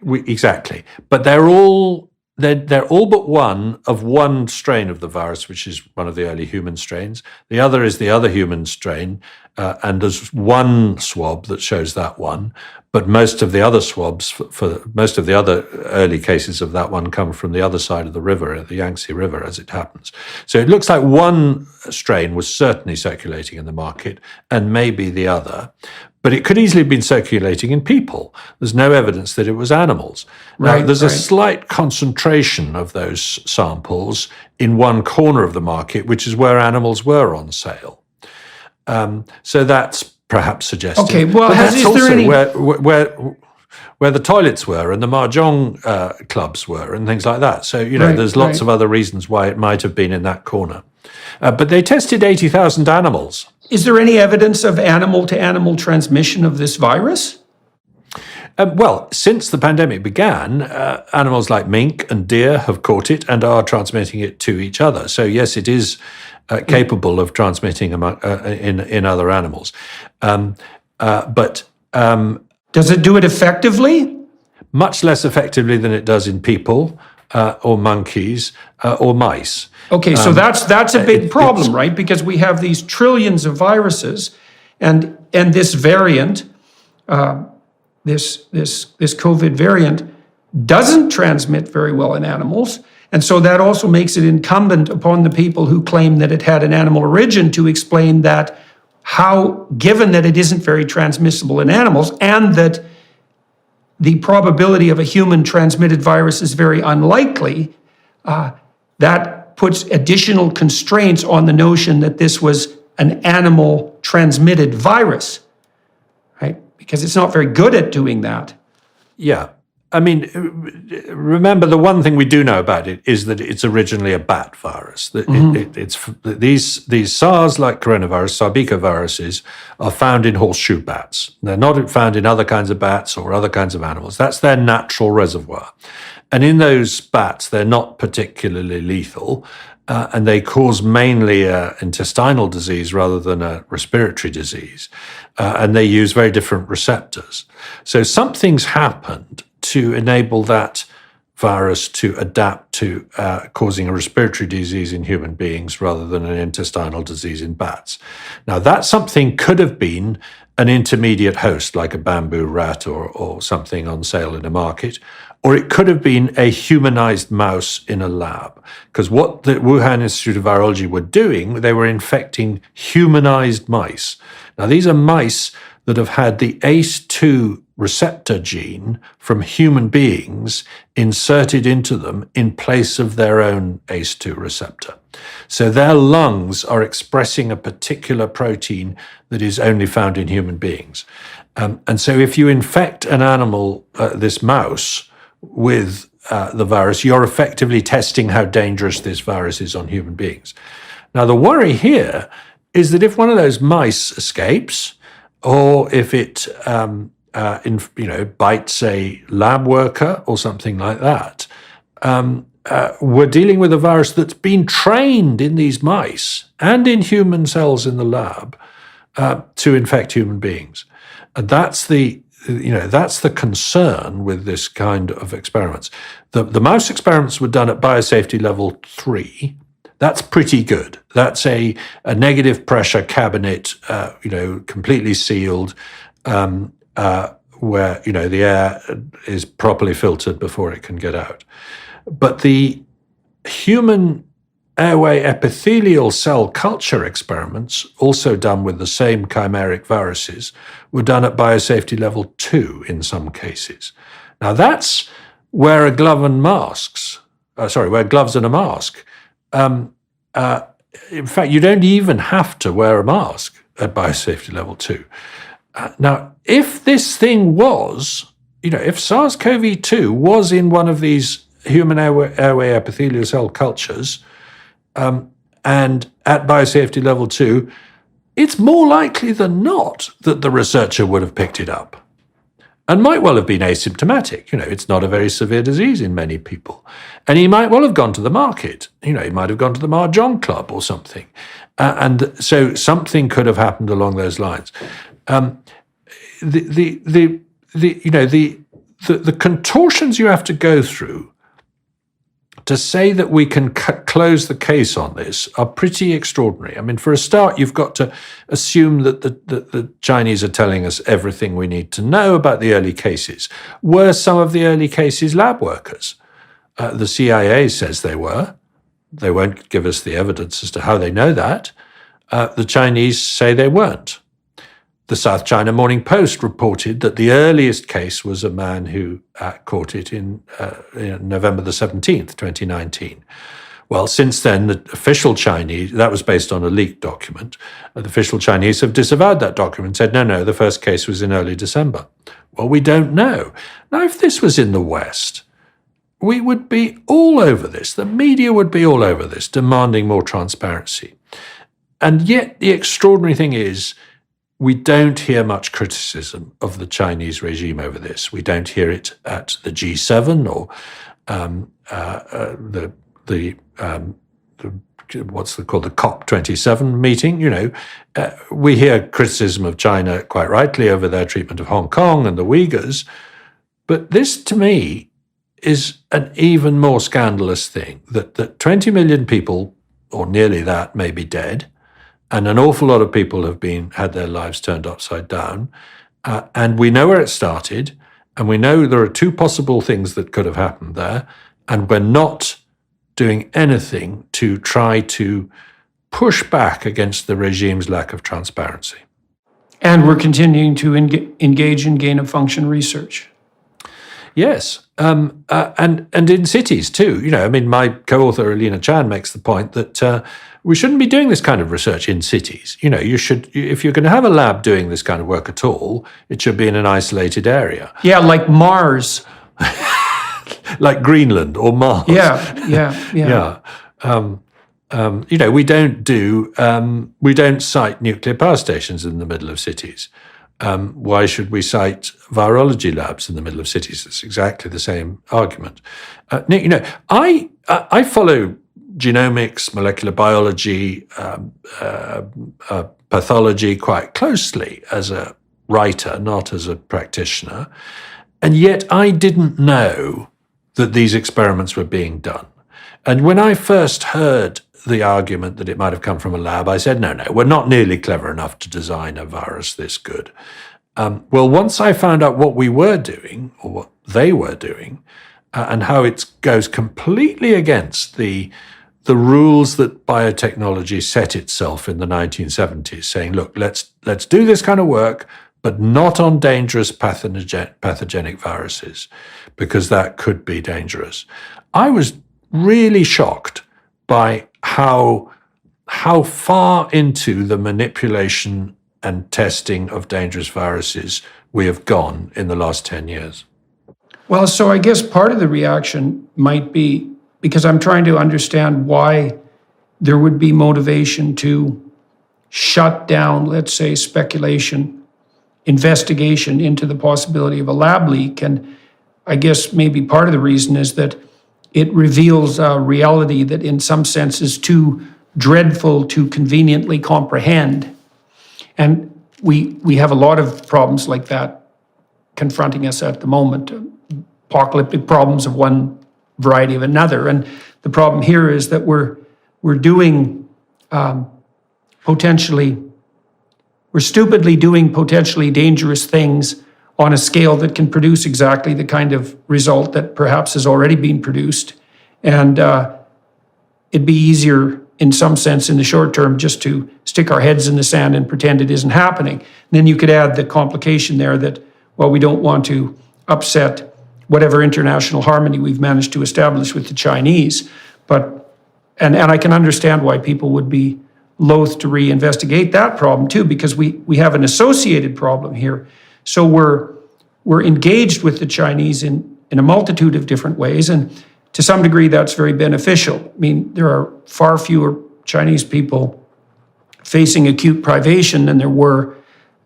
Exactly, but they're all but one of one strain of the virus, which is one of the early human strains. The other is the other human strain, and there's one swab that shows that one. But most of the other swabs for most of the other early cases of that one come from the other side of the river, the Yangtze River, as it happens. So it looks like one strain was certainly circulating in the market, and maybe the other. But it could easily have been circulating in people. There's no evidence that it was animals. Now, Right, there's a right. slight concentration of those samples in one corner of the market, which is where animals were on sale. So that's perhaps suggestive. Okay, well, but that's is there also any- where the toilets were and the mahjong clubs were and things like that. So, Right, there's lots right. of other reasons why it might have been in that corner. But they tested 80,000 animals. Is there any evidence of animal-to-animal transmission of this virus? Well, since the pandemic began, animals like mink and deer have caught it and are transmitting it to each other. So yes, it is capable of transmitting in other animals. But Does it do it effectively? much less effectively than it does in people or monkeys or mice. Okay, so that's a big problem, right? Because we have these trillions of viruses, and this variant, this COVID variant, doesn't transmit very well in animals, and so that also makes it incumbent upon the people who claim that it had an animal origin to explain that how, given that it isn't very transmissible in animals, and that the probability of a human transmitted virus is very unlikely, that puts additional constraints on the notion that this was an animal transmitted virus, right? Because it's not very good at doing that. Yeah. I mean, remember, the one thing we do know about it is that it's originally a bat virus. It's these SARS-like coronavirus, sarbecoviruses, are found in horseshoe bats. They're not found in other kinds of bats or other kinds of animals. That's their natural reservoir. And in those bats, they're not particularly lethal, and they cause mainly intestinal disease rather than a respiratory disease. And they use very different receptors. So something's happened to enable that virus to adapt to causing a respiratory disease in human beings rather than an intestinal disease in bats. Now, that something could have been an intermediate host, like a bamboo rat or something on sale in a market, or it could have been a humanized mouse in a lab. Because what the Wuhan Institute of Virology were doing, they were infecting humanized mice. Now, these are mice that have had the ACE2 receptor gene from human beings inserted into them in place of their own ACE2 receptor. So their lungs are expressing a particular protein that is only found in human beings. And so if you infect an animal, this mouse, with the virus, you're effectively testing how dangerous this virus is on human beings. Now, the worry here is that if one of those mice escapes, or if it bites a lab worker or something like that, we're dealing with a virus that's been trained in these mice and in human cells in the lab to infect human beings. And that's the concern with this kind of experiments. The mouse experiments were done at biosafety level 3. That's pretty good. That's a negative pressure cabinet, completely sealed, where the air is properly filtered before it can get out. But the human airway epithelial cell culture experiments, also done with the same chimeric viruses, were done at biosafety level 2 in some cases. Now that's where gloves and a mask. In fact, you don't even have to wear a mask at biosafety level 2. Now, if this thing was, if SARS-CoV-2 was in one of these human airway epithelial cell cultures, and at biosafety level 2, it's more likely than not that the researcher would have picked it up and might well have been asymptomatic. It's not a very severe disease in many people. And he might well have gone to the market. He might have gone to the mahjong club or something. And so something could have happened along those lines. The contortions you have to go through to say that we can close the case on this are pretty extraordinary. I mean, for a start, you've got to assume that the Chinese are telling us everything we need to know about the early cases. Were some of the early cases lab workers? The CIA says they were. They won't give us the evidence as to how they know that. The Chinese say they weren't. The South China Morning Post reported that the earliest case was a man who caught it in November the 17th, 2019. Well, since then, the official Chinese, that was based on a leaked document, the official Chinese have disavowed that document, said, no, the first case was in early December. Well, we don't know. Now, if this was in the West, we would be all over this. The media would be all over this, demanding more transparency. And yet, the extraordinary thing is, we don't hear much criticism of the Chinese regime over this. We don't hear it at the G7 or what's called the COP27 meeting. We hear criticism of China quite rightly over their treatment of Hong Kong and the Uyghurs. But this, to me, is an even more scandalous thing, that 20 million people, or nearly that, may be dead, and an awful lot of people have had their lives turned upside down. And we know where it started, and we know there are two possible things that could have happened there, and we're not doing anything to try to push back against the regime's lack of transparency. And we're continuing to engage in gain-of-function research. Yes, and in cities too. My co-author Alina Chan makes the point that we shouldn't be doing this kind of research in cities. You should, if you're going to have a lab doing this kind of work at all, it should be in an isolated area. Yeah, like Mars. Like Greenland or Mars. Yeah. We don't cite nuclear power stations in the middle of cities. Why should we cite virology labs in the middle of cities? It's exactly the same argument. I follow genomics, molecular biology, pathology quite closely as a writer, not as a practitioner. And yet I didn't know that these experiments were being done. And when I first heard the argument that it might have come from a lab, I said, no, we're not nearly clever enough to design a virus this good. Well, once I found out what we were doing, or what they were doing, and how it goes completely against the rules that biotechnology set itself in the 1970s, saying, look, let's do this kind of work, but not on dangerous pathogenic viruses, because that could be dangerous. I was really shocked by how far into the manipulation and testing of dangerous viruses we have gone in the last 10 years. Well, so I guess part of the reaction might be, because I'm trying to understand why there would be motivation to shut down, let's say, speculation, investigation into the possibility of a lab leak. And I guess maybe part of the reason is that it reveals a reality that in some sense is too dreadful to conveniently comprehend. And we have a lot of problems like that confronting us at the moment, apocalyptic problems of one variety of another. And the problem here is that we're doing we're stupidly doing potentially dangerous things on a scale that can produce exactly the kind of result that perhaps has already been produced. And it'd be easier, in some sense, in the short term, just to stick our heads in the sand and pretend it isn't happening. And then you could add the complication there that, well, we don't want to upset whatever international harmony we've managed to establish with the Chinese. But and I can understand why people would be loath to reinvestigate that problem too, because we have an associated problem here. So we're engaged with the Chinese in a multitude of different ways, and to some degree that's very beneficial. I mean, there are far fewer Chinese people facing acute privation than there were,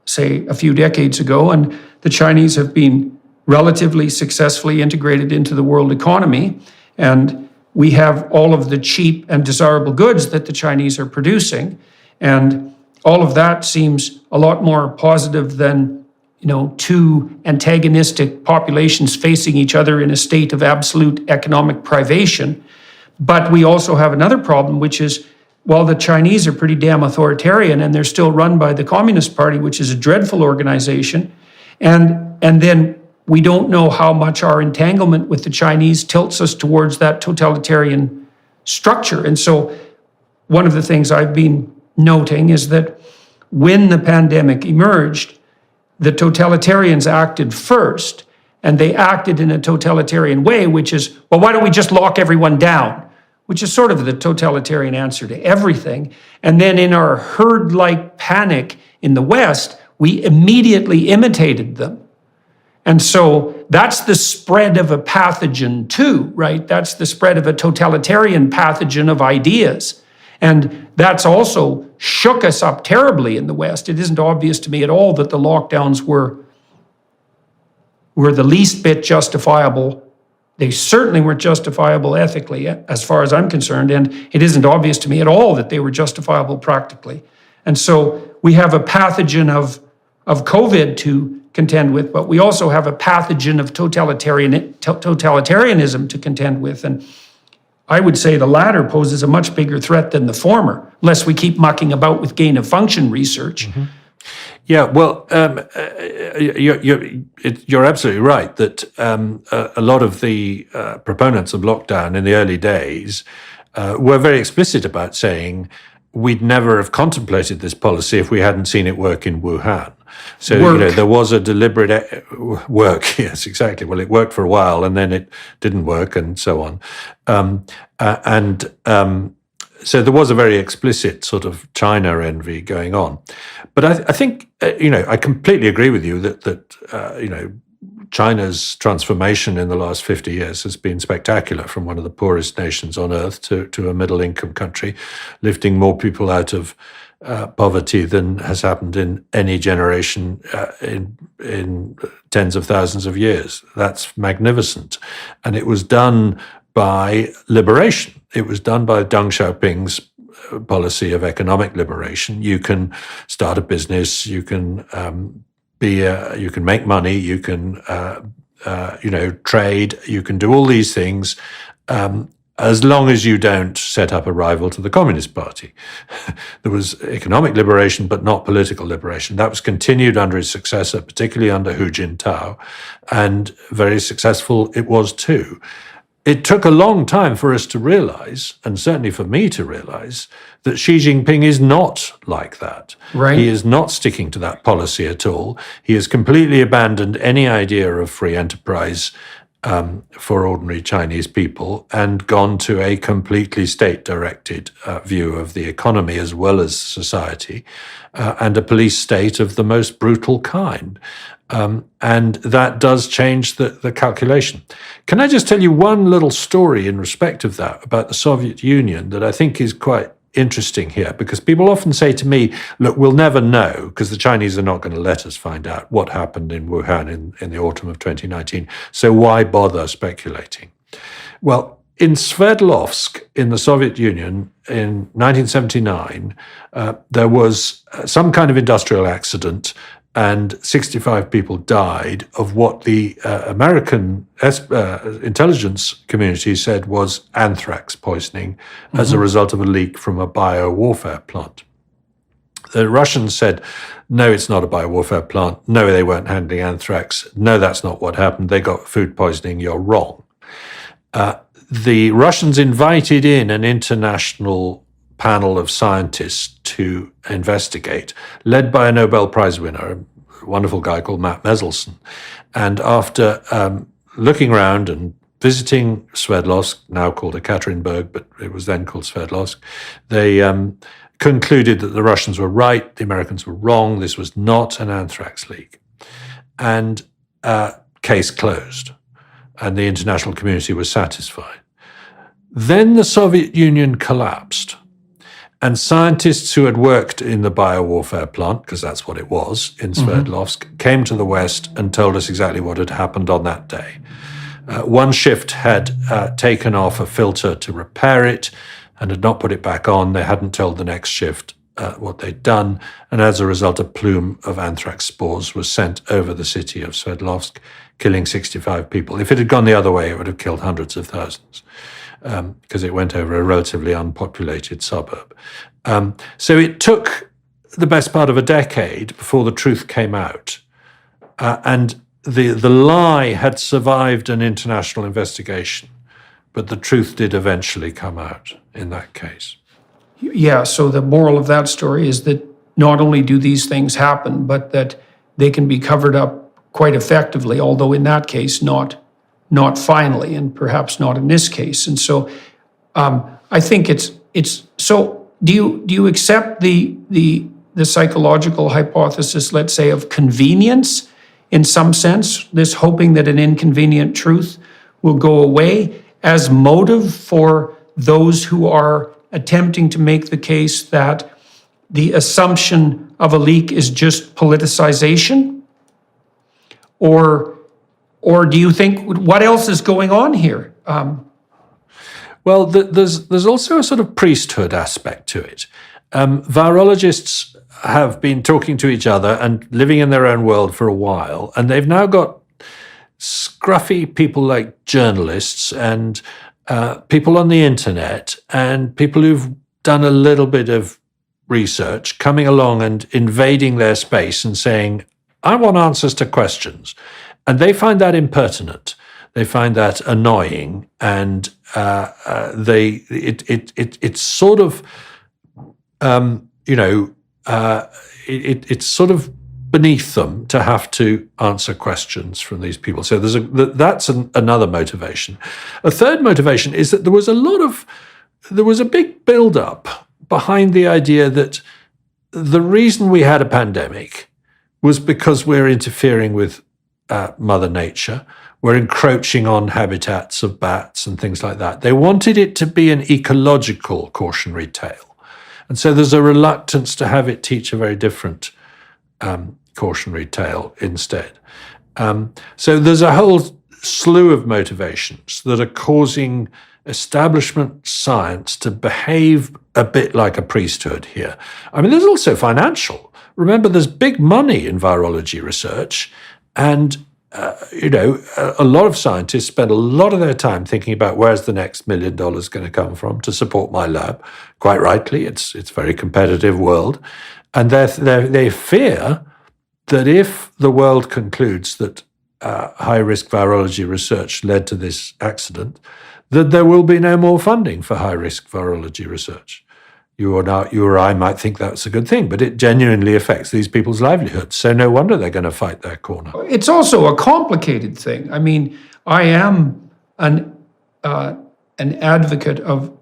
say, a few decades ago, and the Chinese have been relatively successfully integrated into the world economy, and we have all of the cheap and desirable goods that the Chinese are producing, and all of that seems a lot more positive than, two antagonistic populations facing each other in a state of absolute economic privation. But we also have another problem, which is, well, the Chinese are pretty damn authoritarian, and they're still run by the Communist Party, which is a dreadful organization, and then we don't know how much our entanglement with the Chinese tilts us towards that totalitarian structure. And so one of the things I've been noting is that when the pandemic emerged, the totalitarians acted first, and they acted in a totalitarian way, which is, well, why don't we just lock everyone down? Which is sort of the totalitarian answer to everything. And then in our herd-like panic in the West, we immediately imitated them. And so that's the spread of a pathogen too, right? That's the spread of a totalitarian pathogen of ideas. And that's also shook us up terribly in the West. It isn't obvious to me at all that the lockdowns were the least bit justifiable. They certainly weren't justifiable ethically, as far as I'm concerned, and it isn't obvious to me at all that they were justifiable practically. And so we have a pathogen of COVID to contend with, but we also have a pathogen of totalitarianism to contend with. And I would say the latter poses a much bigger threat than the former, unless we keep mucking about with gain-of-function research. Mm-hmm. Yeah, well, you're absolutely right that a lot of the proponents of lockdown in the early days were very explicit about saying we'd never have contemplated this policy if we hadn't seen it work in Wuhan. So there was a deliberate work. Yes, exactly. Well, it worked for a while, and then it didn't work, and so on. So there was a very explicit sort of China envy going on. But I think, I completely agree with you that China's transformation in the last 50 years has been spectacular, from one of the poorest nations on earth to a middle-income country, lifting more people out of poverty than has happened in any generation in tens of thousands of years. That's magnificent. And it was done by liberation. It was done by Deng Xiaoping's policy of economic liberation. You can start a business, you can you can make money, you can trade, you can do all these things, as long as you don't set up a rival to the Communist Party. There was economic liberation, but not political liberation. That was continued under his successor, particularly under Hu Jintao, and very successful it was too. It took a long time for us to realize, and certainly for me to realize, that Xi Jinping is not like that. Right. He is not sticking to that policy at all. He has completely abandoned any idea of free enterprise for ordinary Chinese people and gone to a completely state-directed view of the economy as well as society, and a police state of the most brutal kind. And that does change the calculation. Can I just tell you one little story in respect of that about the Soviet Union that I think is quite interesting here? Because people often say to me, look, we'll never know because the Chinese are not going to let us find out what happened in Wuhan in the autumn of 2019. So why bother speculating? Well, in Sverdlovsk in the Soviet Union in 1979, there was some kind of industrial accident, and 65 people died of what the American intelligence community said was anthrax poisoning as a result of a leak from a biowarfare plant. The Russians said, no, it's not a biowarfare plant. No, they weren't handling anthrax. No, that's not what happened. They got food poisoning. You're wrong. The Russians invited in an international panel of scientists to investigate, led by a Nobel Prize winner, a wonderful guy called Matt Meselson. And after looking around and visiting Sverdlovsk, now called Ekaterinburg, but it was then called Sverdlovsk, they concluded that the Russians were right, the Americans were wrong, this was not an anthrax leak. And case closed, and the international community was satisfied. Then the Soviet Union collapsed. And scientists who had worked in the biowarfare plant, because that's what it was, in Sverdlovsk, came to the West and told us exactly what had happened on that day. One shift had taken off a filter to repair it and had not put it back on. They hadn't told the next shift what they'd done. And as a result, a plume of anthrax spores was sent over the city of Sverdlovsk, killing 65 people. If it had gone the other way, it would have killed hundreds of thousands. Because it went over a relatively unpopulated suburb. So it took the best part of a decade before the truth came out. And the lie had survived an international investigation, but the truth did eventually come out in that case. Yeah, so the moral of that story is that not only do these things happen, but that they can be covered up quite effectively, although in that case, not finally, and perhaps not in this case. And so I think it's so do you accept the psychological hypothesis, let's say, of convenience in some sense, this hoping that an inconvenient truth will go away as motive for those who are attempting to make the case that the assumption of a leak is just politicization? Or do you think, what else is going on here? Well, there's also a sort of priesthood aspect to it. Virologists have been talking to each other and living in their own world for a while, and they've now got scruffy people like journalists and people on the internet and people who've done a little bit of research coming along and invading their space and saying, I want answers to questions. And they find that impertinent. They find that annoying, and it's sort of it's sort of beneath them to have to answer questions from these people. So that's another motivation. A third motivation is that there was a big build-up behind the idea that the reason we had a pandemic was because we're interfering with Mother Nature. We're encroaching on habitats of bats and things like that. They wanted it to be an ecological cautionary tale. And so there's a reluctance to have it teach a very different cautionary tale instead. So there's a whole slew of motivations that are causing establishment science to behave a bit like a priesthood here. I mean, there's also financial. Remember, there's big money in virology research, and a lot of scientists spend a lot of their time thinking about where's the next $1 million going to come from to support my lab. Quite rightly, it's a very competitive world. And they fear that if the world concludes that high-risk virology research led to this accident, that there will be no more funding for high-risk virology research. You or I might think that's a good thing, but it genuinely affects these people's livelihoods. So no wonder they're going to fight their corner. It's also a complicated thing. I mean, I am an advocate of,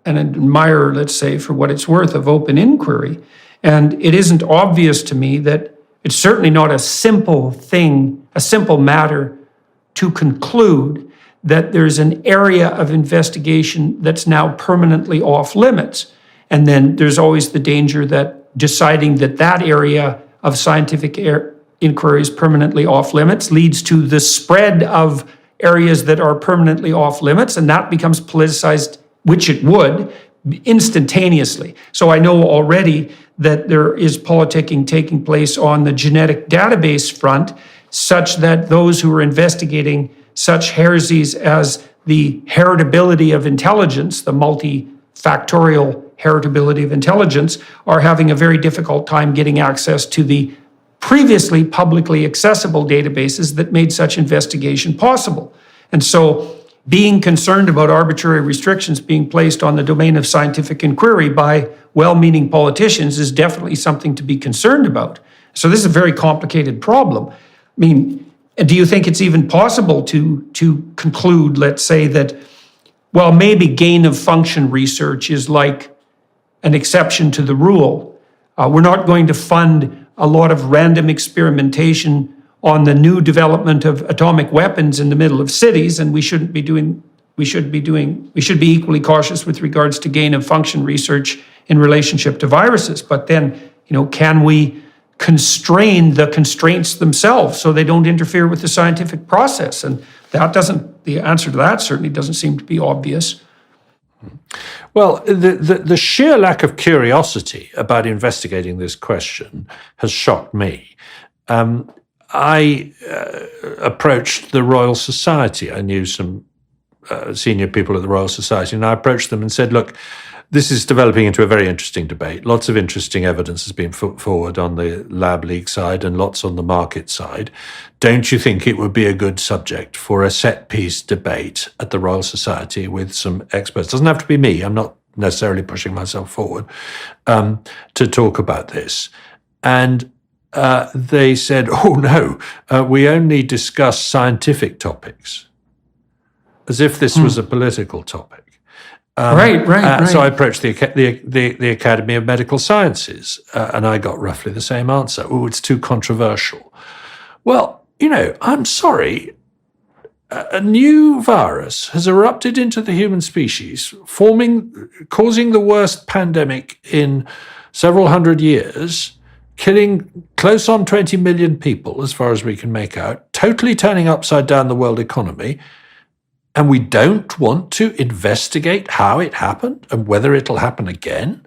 an admirer, let's say, for what it's worth, of open inquiry. And it isn't obvious to me that it's certainly not a simple thing, a simple matter to conclude that there's an area of investigation that's now permanently off limits. And then there's always the danger that deciding that area of scientific inquiry is permanently off limits leads to the spread of areas that are permanently off limits, and that becomes politicized, which it would, instantaneously. So I know already that there is politicking taking place on the genetic database front, such that those who are investigating such heresies as the heritability of intelligence, the multifactorial heritability of intelligence, are having a very difficult time getting access to the previously publicly accessible databases that made such investigation possible. And so being concerned about arbitrary restrictions being placed on the domain of scientific inquiry by well-meaning politicians is definitely something to be concerned about. So this is a very complicated problem. I mean, do you think it's even possible to conclude, let's say, that, well, maybe gain-of-function research is like an exception to the rule? We're not going to fund a lot of random experimentation on the new development of atomic weapons in the middle of cities, and we should be equally cautious with regards to gain-of-function research in relationship to viruses. But then, can we constrain the constraints themselves so they don't interfere with the scientific process? And the answer to that certainly doesn't seem to be obvious. Well, the sheer lack of curiosity about investigating this question has shocked me. I approached the Royal Society. I knew some senior people at the Royal Society, and I approached them and said, look, this is developing into a very interesting debate. Lots of interesting evidence has been put forward on the lab leak side and lots on the market side. Don't you think it would be a good subject for a set-piece debate at the Royal Society with some experts? It doesn't have to be me. I'm not necessarily pushing myself forward, to talk about this. And they said, oh no, we only discuss scientific topics, as if this was a political topic. Right. So I approached the Academy of Medical Sciences, and I got roughly the same answer. Oh, it's too controversial. Well, I'm sorry. A new virus has erupted into the human species, causing the worst pandemic in several hundred years, killing close on 20 million people, as far as we can make out, totally turning upside down the world economy. And we don't want to investigate how it happened and whether it'll happen again?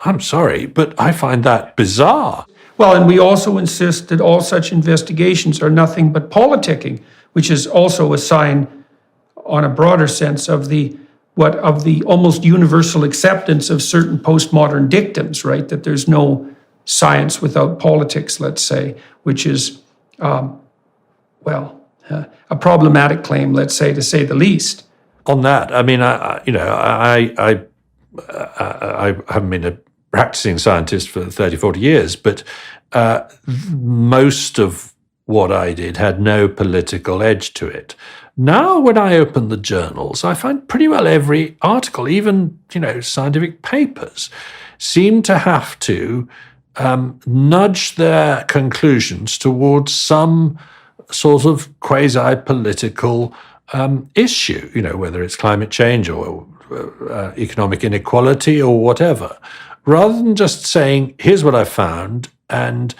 I'm sorry, but I find that bizarre. Well, and we also insist that all such investigations are nothing but politicking, which is also a sign, on a broader sense, of the almost universal acceptance of certain postmodern dictums, right? That there's no science without politics, let's say, which is, a problematic claim, let's say, to say the least. On that, I mean, I haven't been a practicing scientist for 30, 40 years, but most of what I did had no political edge to it. Now, when I open the journals, I find pretty well every article, even, scientific papers, seem to have to nudge their conclusions towards some sort of quasi-political issue, whether it's climate change or economic inequality or whatever, rather than just saying, here's what I found, and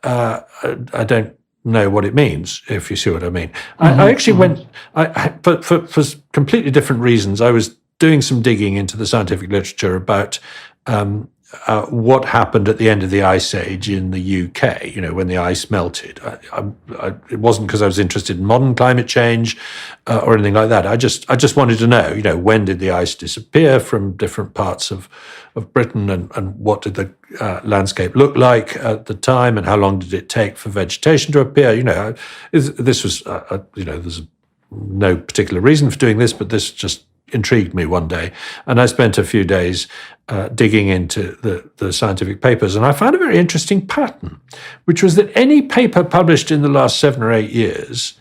I don't know what it means, if you see what I mean. I actually went, for completely different reasons, I was doing some digging into the scientific literature about what happened at the end of the Ice Age in the UK, when the ice melted. It wasn't because I was interested in modern climate change or anything like that. I just wanted to know, when did the ice disappear from different parts of Britain, and what did the landscape look like at the time, and how long did it take for vegetation to appear? This was, there's no particular reason for doing this, but this just intrigued me one day. And I spent a few days digging into the scientific papers, and I found a very interesting pattern, which was that any paper published in the last 7 or 8 years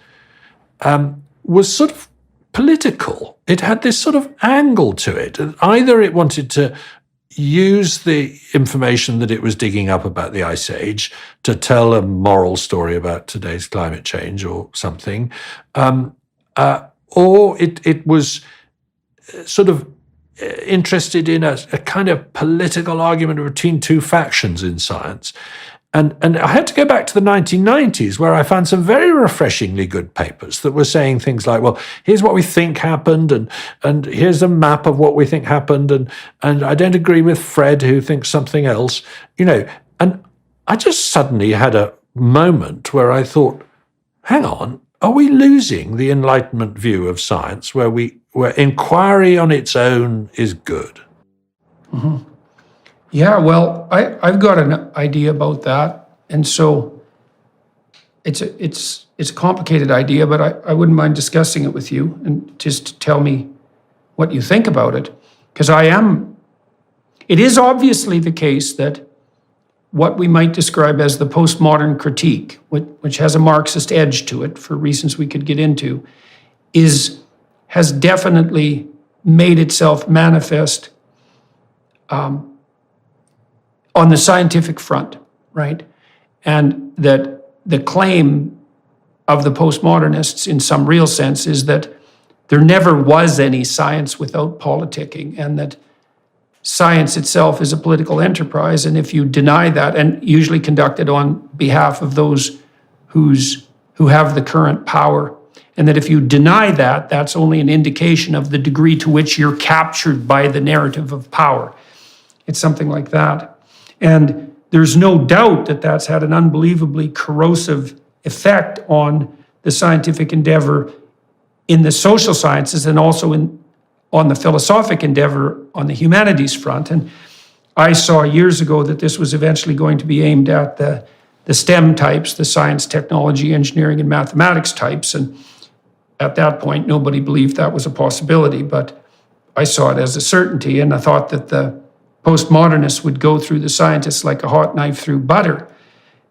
was sort of political. It had this sort of angle to it. Either it wanted to use the information that it was digging up about the Ice Age to tell a moral story about today's climate change or something, or it was sort of interested in a kind of political argument between two factions in science. And I had to go back to the 1990s, where I found some very refreshingly good papers that were saying things like, well, here's what we think happened, and here's a map of what we think happened, and I don't agree with Fred, who thinks something else, And I just suddenly had a moment where I thought, hang on, are we losing the Enlightenment view of science, where inquiry on its own is good? Mm-hmm. Yeah, well, I've got an idea about that, and so it's a complicated idea, but I wouldn't mind discussing it with you, and just tell me what you think about it, because it is obviously the case that what we might describe as the postmodern critique, which has a Marxist edge to it for reasons we could get into, has definitely made itself manifest on the scientific front, right? And that the claim of the postmodernists in some real sense is that there never was any science without politicking, and that science itself is a political enterprise. And if you deny that, and usually conducted on behalf of those who have the current power, and that if you deny that, that's only an indication of the degree to which you're captured by the narrative of power. It's something like that. And there's no doubt that that's had an unbelievably corrosive effect on the scientific endeavor in the social sciences, and also on the philosophic endeavor on the humanities front. And I saw years ago that this was eventually going to be aimed at the STEM types, the science, technology, engineering, and mathematics types. And at that point, nobody believed that was a possibility. But I saw it as a certainty, and I thought that the postmodernists would go through the scientists like a hot knife through butter.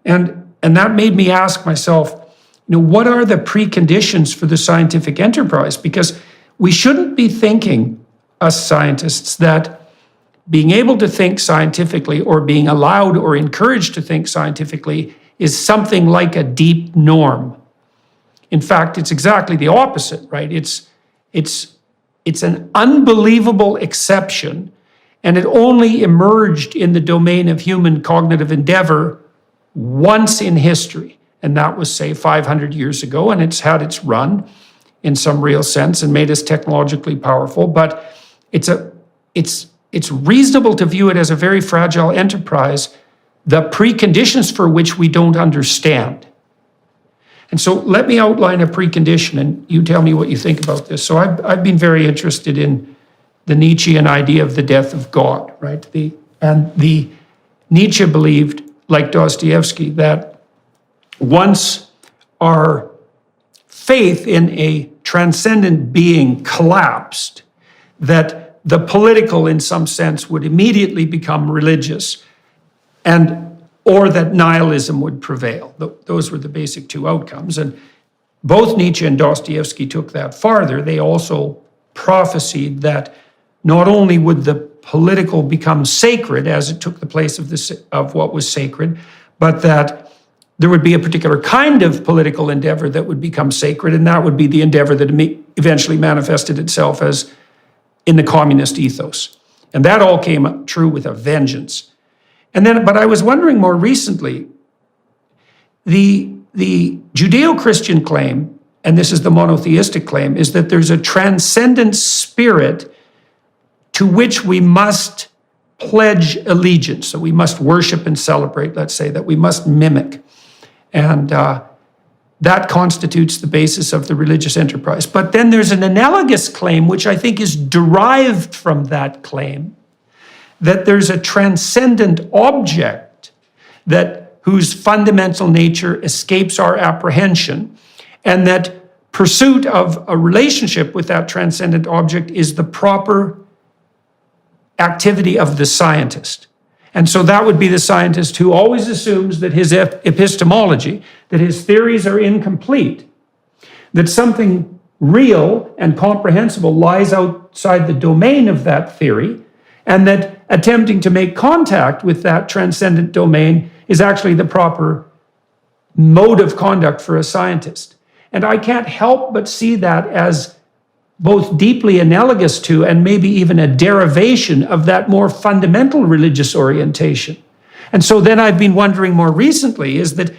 And that made me ask myself, what are the preconditions for the scientific enterprise? Because we shouldn't be thinking, us scientists, that being able to think scientifically or being allowed or encouraged to think scientifically is something like a deep norm. In fact, it's exactly the opposite, right? It's an unbelievable exception, and it only emerged in the domain of human cognitive endeavor once in history. And that was, say, 500 years ago, and it's had its run in some real sense and made us technologically powerful. But it's reasonable to view it as a very fragile enterprise, the preconditions for which we don't understand. And so let me outline a precondition, and you tell me what you think about this. So I've been very interested in the Nietzschean idea of the death of God, right? Nietzsche believed, like Dostoevsky, that once our faith in a transcendent being collapsed, that the political, in some sense, would immediately become religious, or that nihilism would prevail. Those were the basic two outcomes. And both Nietzsche and Dostoevsky took that farther. They also prophesied that not only would the political become sacred, as it took the place of what was sacred, but that there would be a particular kind of political endeavor that would become sacred, and that would be the endeavor that eventually manifested itself as in the communist ethos. And that all came true with a vengeance. But I was wondering more recently, the Judeo-Christian claim, and this is the monotheistic claim, is that there's a transcendent spirit to which we must pledge allegiance. So we must worship and celebrate, let's say, that we must mimic. And that constitutes the basis of the religious enterprise. But then there's an analogous claim, which I think is derived from that claim, that there's a transcendent object whose fundamental nature escapes our apprehension, and that pursuit of a relationship with that transcendent object is the proper activity of the scientist. And so that would be the scientist who always assumes that his epistemology, that his theories are incomplete, that something real and comprehensible lies outside the domain of that theory, and that attempting to make contact with that transcendent domain is actually the proper mode of conduct for a scientist. And I can't help but see that as both deeply analogous to and maybe even a derivation of that more fundamental religious orientation. And so then I've been wondering more recently is that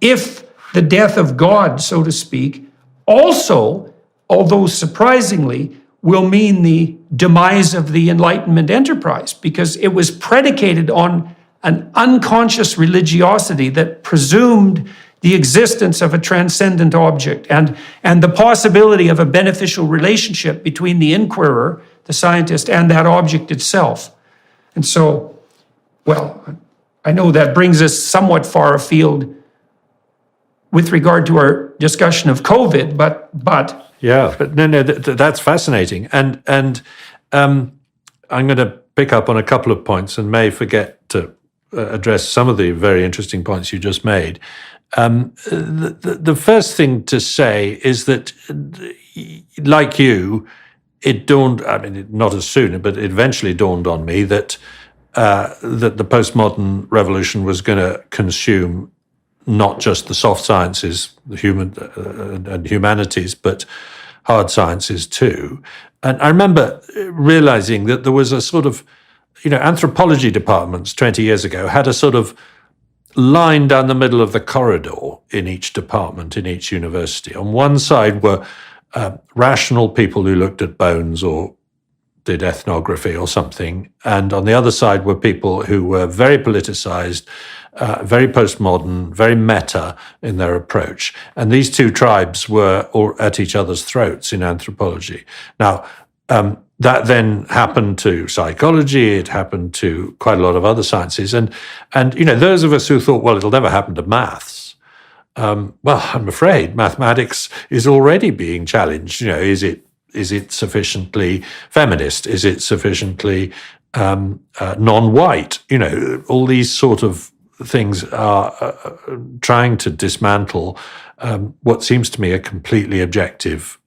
if the death of God, so to speak, also, although surprisingly, will mean the demise of the Enlightenment enterprise, because it was predicated on an unconscious religiosity that presumed the existence of a transcendent object and the possibility of a beneficial relationship between the inquirer, the scientist, and that object itself. And so, well, I know that brings us somewhat far afield with regard to our discussion of COVID, but yeah, but no, that's fascinating, and I'm going to pick up on a couple of points and may forget to address some of the very interesting points you just made. The first thing to say is that, like you, it dawned, I mean, not as soon, but it eventually dawned on me that the postmodern revolution was going to consume not just the soft sciences, the human and humanities, but hard sciences too. And I remember realizing that there was a sort of, anthropology departments 20 years ago had a sort of line down the middle of the corridor in each department, in each university. On one side were rational people who looked at bones or did ethnography or something. And on the other side were people who were very politicized, very postmodern, very meta in their approach. And these two tribes were at each other's throats in anthropology. Now, that then happened to psychology, it happened to quite a lot of other sciences. And those of us who thought, well, it'll never happen to maths, well, I'm afraid mathematics is already being challenged. Is it is it sufficiently feminist? Is it sufficiently non-white? All these sort of things are trying to dismantle what seems to me a completely objective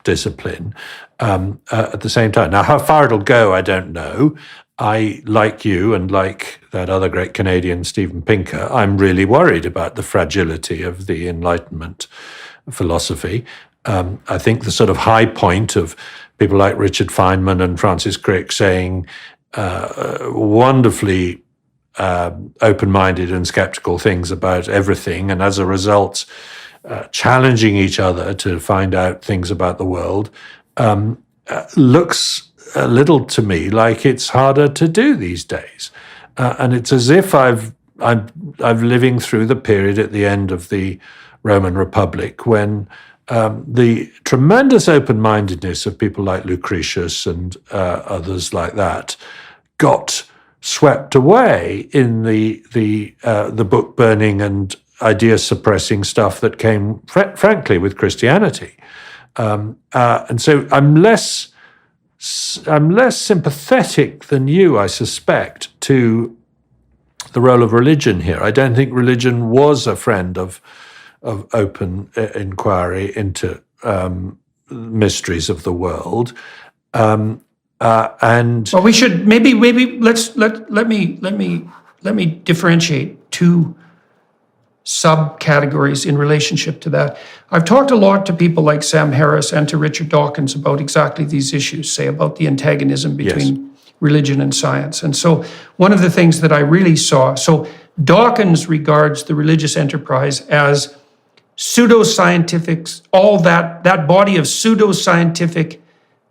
discipline at the same time. Now, how far it'll go, I don't know. I, like you and like that other great Canadian, Steven Pinker, I'm really worried about the fragility of the Enlightenment philosophy. I think the sort of high point of people like Richard Feynman and Francis Crick saying wonderfully open-minded and skeptical things about everything, and as a result, challenging each other to find out things about the world, looks a little to me like it's harder to do these days. And it's as if I'm living through the period at the end of the Roman Republic when the tremendous open-mindedness of people like Lucretius and others like that got swept away in the book burning and idea suppressing stuff that came, frankly, with Christianity. And so I'm less sympathetic than you, I suspect, to the role of religion here. I don't think religion was a friend of open inquiry into mysteries of the world. And well, we should maybe let me differentiate two subcategories in relationship to that. I've talked a lot to people like Sam Harris and to Richard Dawkins about exactly these issues, say about the antagonism between religion and science. And so one of the things that I really saw, so Dawkins regards the religious enterprise as pseudoscientific, all that body of pseudoscientific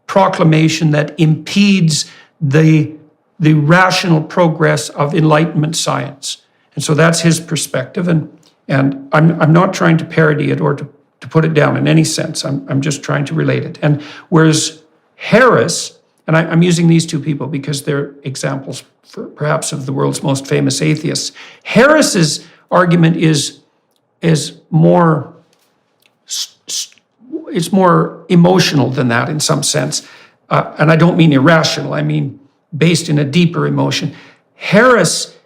proclamation that impedes the rational progress of Enlightenment science. And so that's his perspective. And I'm not trying to parody it or to put it down in any sense. I'm just trying to relate it. And whereas Harris, and I'm using these two people because they're examples perhaps of the world's most famous atheists. Harris's argument is more, it's more emotional than that in some sense. And I don't mean irrational, I mean based in a deeper emotion. Harris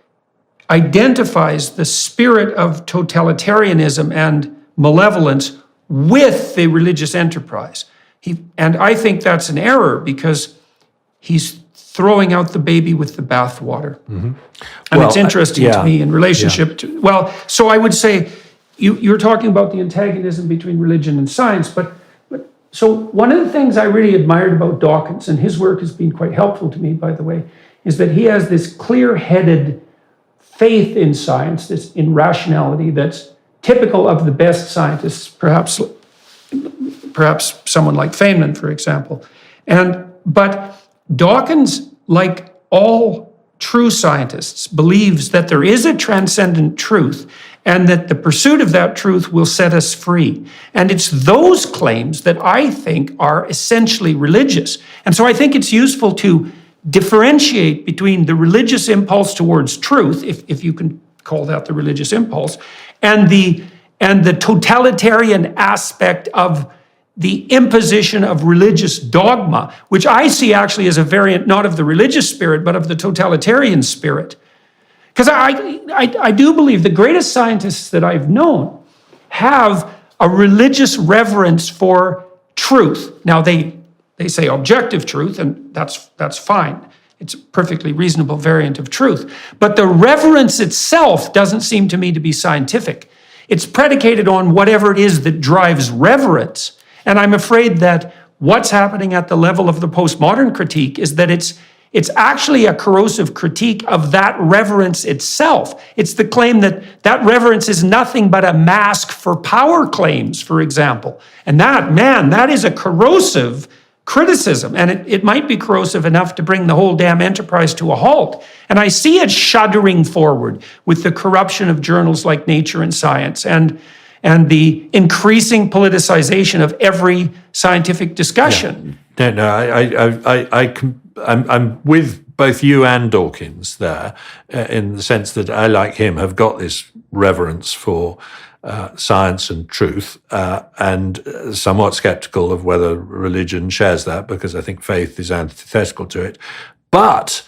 identifies the spirit of totalitarianism and malevolence with the religious enterprise. And I think that's an error because he's throwing out the baby with the bathwater. Mm-hmm. And it's interesting to me in relationship to, well, so I would say you're talking about the antagonism between religion and science, but so one of the things I really admired about Dawkins, and his work has been quite helpful to me, by the way, is that he has this clear-headed faith in science, this in rationality that's typical of the best scientists, perhaps someone like Feynman, for example. But Dawkins, like all true scientists, believes that there is a transcendent truth and that the pursuit of that truth will set us free. And it's those claims that I think are essentially religious. And so I think it's useful to differentiate between the religious impulse towards truth, if you can call that the religious impulse, and the totalitarian aspect of the imposition of religious dogma, which I see actually as a variant not of the religious spirit, but of the totalitarian spirit. Because I do believe the greatest scientists that I've known have a religious reverence for truth. Now, they say objective truth, and that's fine. It's a perfectly reasonable variant of truth. But the reverence itself doesn't seem to me to be scientific. It's predicated on whatever it is that drives reverence. And I'm afraid that what's happening at the level of the postmodern critique is that it's actually a corrosive critique of that reverence itself. It's the claim that reverence is nothing but a mask for power claims, for example. And that is a corrosive criticism. And it might be corrosive enough to bring the whole damn enterprise to a halt. And I see it shuddering forward with the corruption of journals like Nature and Science and the increasing politicization of every scientific discussion. I'm with both you and Dawkins there, in the sense that I, like him, have got this reverence for science and truth, and somewhat skeptical of whether religion shares that, because I think faith is antithetical to it. But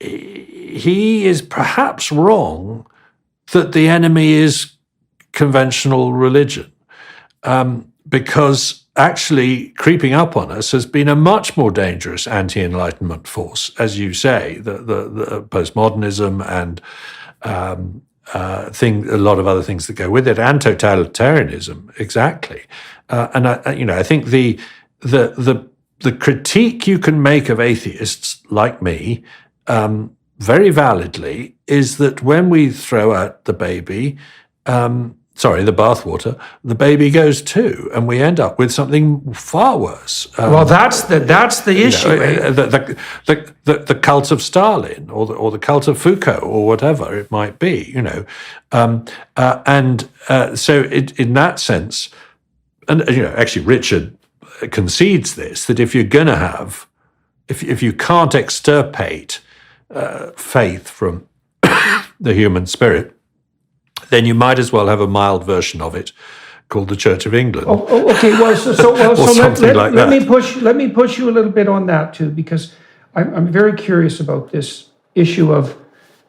he is perhaps wrong that the enemy is conventional religion, because actually creeping up on us has been a much more dangerous anti-Enlightenment force, as you say, the postmodernism and a lot of other things that go with it, and totalitarianism, exactly. And I think the critique you can make of atheists like me, very validly, is that when we throw out the baby, the bathwater, the baby goes too, and we end up with something far worse. Well, that's the issue. The cult of Stalin, or the cult of Foucault, or whatever it might be. So in that sense, and actually Richard concedes this, that if you're going to have, if you can't extirpate faith from the human spirit, then you might as well have a mild version of it called the Church of England. Okay. Well, let me push you a little bit on that too, because I'm very curious about this issue of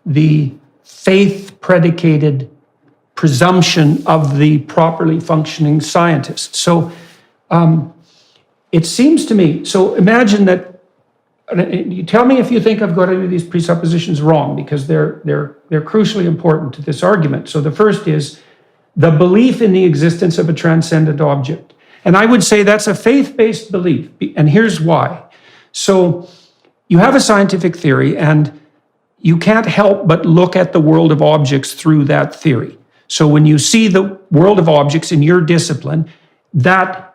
the faith-predicated presumption of the properly functioning scientist. So it seems to me. So imagine that. You tell me if you think I've got any of these presuppositions wrong, because they're crucially important to this argument. So the first is the belief in the existence of a transcendent object. And I would say that's a faith-based belief, and here's why. So you have a scientific theory, and you can't help but look at the world of objects through that theory. So when you see the world of objects in your discipline, that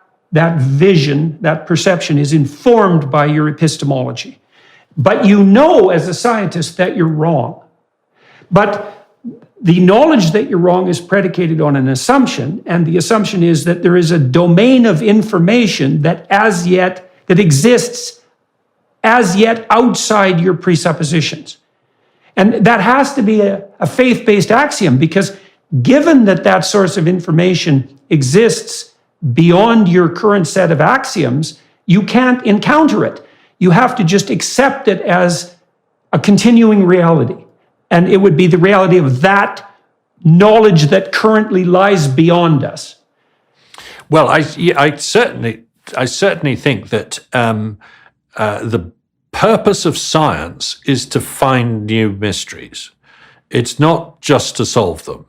vision, that perception is informed by your epistemology. But you know as a scientist that you're wrong. But the knowledge that you're wrong is predicated on an assumption, and the assumption is that there is a domain of information that exists as yet outside your presuppositions. And that has to be a faith-based axiom, because given that source of information exists beyond your current set of axioms, you can't encounter it. You have to just accept it as a continuing reality. And it would be the reality of that knowledge that currently lies beyond us. Well, I certainly think that the purpose of science is to find new mysteries. It's not just to solve them,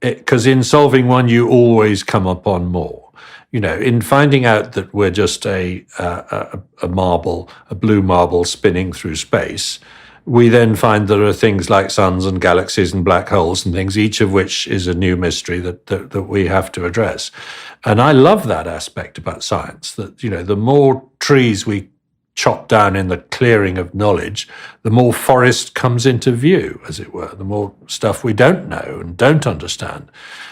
because in solving one, you always come upon more. In finding out that we're just a blue marble spinning through space, we then find there are things like suns and galaxies and black holes and things, each of which is a new mystery that we have to address. And I love that aspect about science, that, the more trees we chop down in the clearing of knowledge, the more forest comes into view, as it were, the more stuff we don't know and don't understand.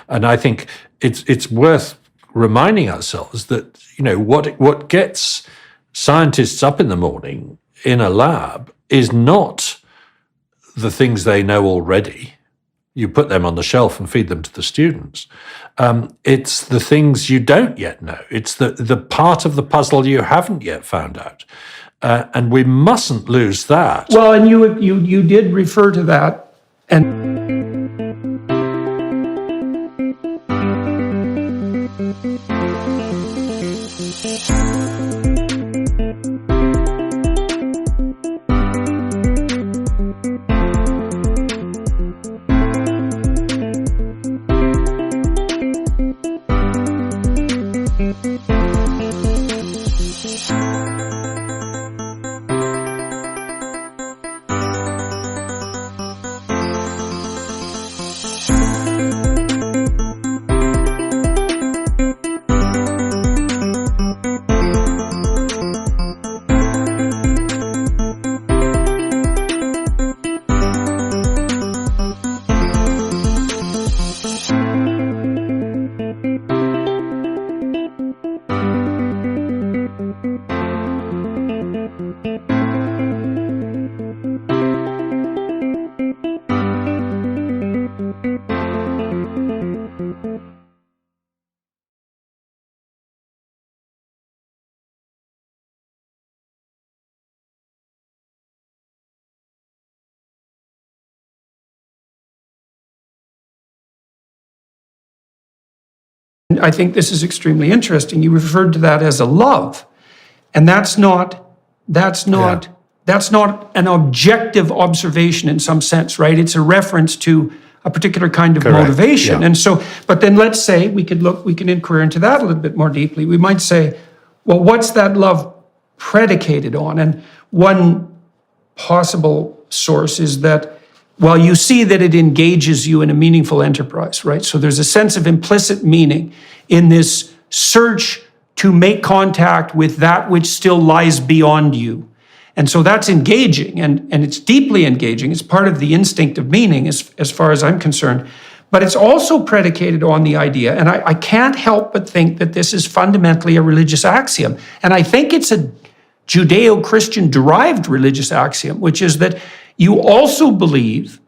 And I think it's worth reminding ourselves that, what gets scientists up in the morning in a lab is not the things they know already. You put them on the shelf and feed them to the students. It's the things you don't yet know. It's the part of the puzzle you haven't yet found out. And we mustn't lose that. Well, and you did refer to that, and and I think this is extremely interesting, you referred to that as a love. And that's not an objective observation in some sense, right? It's a reference to a particular kind of motivation. And so, but then let's say we can inquire into that a little bit more deeply. We might say, well, what's that love predicated on? And one possible source is that, well, you see that it engages you in a meaningful enterprise, right? So there's a sense of implicit meaning in this search to make contact with that which still lies beyond you. And so that's engaging, and it's deeply engaging. It's part of the instinct of meaning as far as I'm concerned. But it's also predicated on the idea, and I can't help but think that this is fundamentally a religious axiom. And I think it's a Judeo-Christian derived religious axiom, which is that you also believe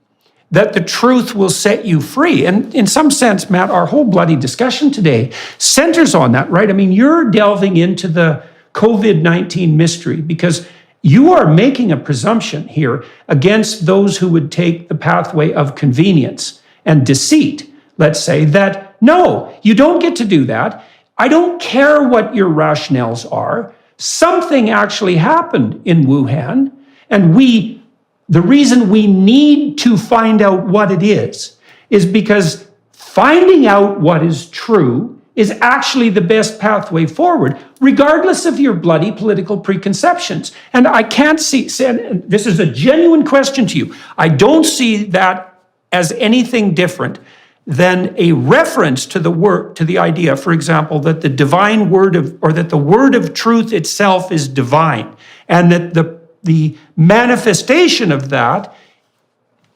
that the truth will set you free. And in some sense, Matt, our whole bloody discussion today centers on that, right? I mean, you're delving into the COVID-19 mystery because you are making a presumption here against those who would take the pathway of convenience and deceit, let's say, that no, you don't get to do that. I don't care what your rationales are. Something actually happened in Wuhan, and the reason we need to find out what it is because finding out what is true is actually the best pathway forward, regardless of your bloody political preconceptions. And I can't see, and this is a genuine question to you, I don't see that as anything different than a reference to the idea, for example, that the divine word that the word of truth itself is divine, and that the manifestation of that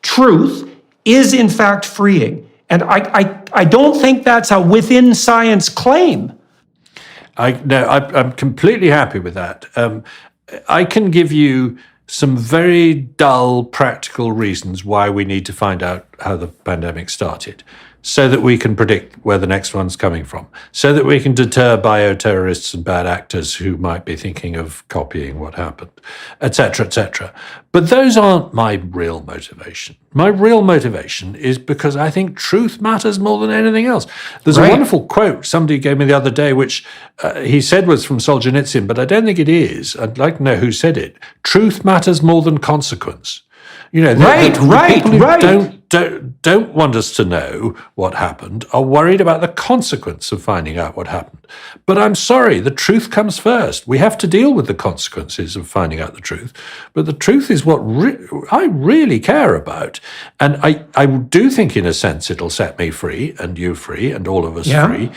truth is in fact freeing. And I don't think that's a within science claim. I'm completely happy with that. I can give you some very dull, practical reasons why we need to find out how the pandemic started, so that we can predict where the next one's coming from, so that we can deter bioterrorists and bad actors who might be thinking of copying what happened, etc., etc. But those aren't my real motivation. My real motivation is because I think truth matters more than anything else. There's a wonderful quote somebody gave me the other day, which he said was from Solzhenitsyn, but I don't think it is. I'd like to know who said it. Truth matters more than consequence. You know, the people who don't want us to know what happened are worried about the consequence of finding out what happened. But I'm sorry, the truth comes first. We have to deal with the consequences of finding out the truth. But the truth is what I really care about. And I do think, in a sense, it'll set me free, and you free, and all of us free.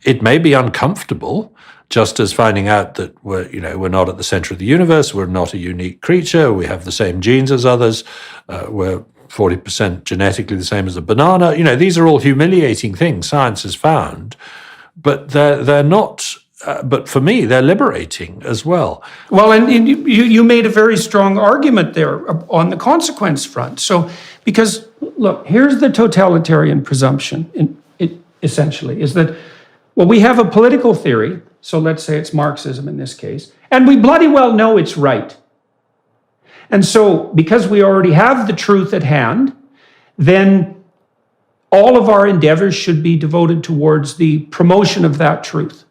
It may be uncomfortable, just as finding out that we're not at the center of the universe, we're not a unique creature, we have the same genes as others, we're 40% genetically the same as a banana. You know, these are all humiliating things science has found, but they're not. But for me, they're liberating as well. Well, and you made a very strong argument there on the consequence front. So, because look, here's the totalitarian presumption. It essentially is that, well, we have a political theory. So let's say it's Marxism in this case, and we bloody well know it's right. And so because we already have the truth at hand, then all of our endeavors should be devoted towards the promotion of that truth.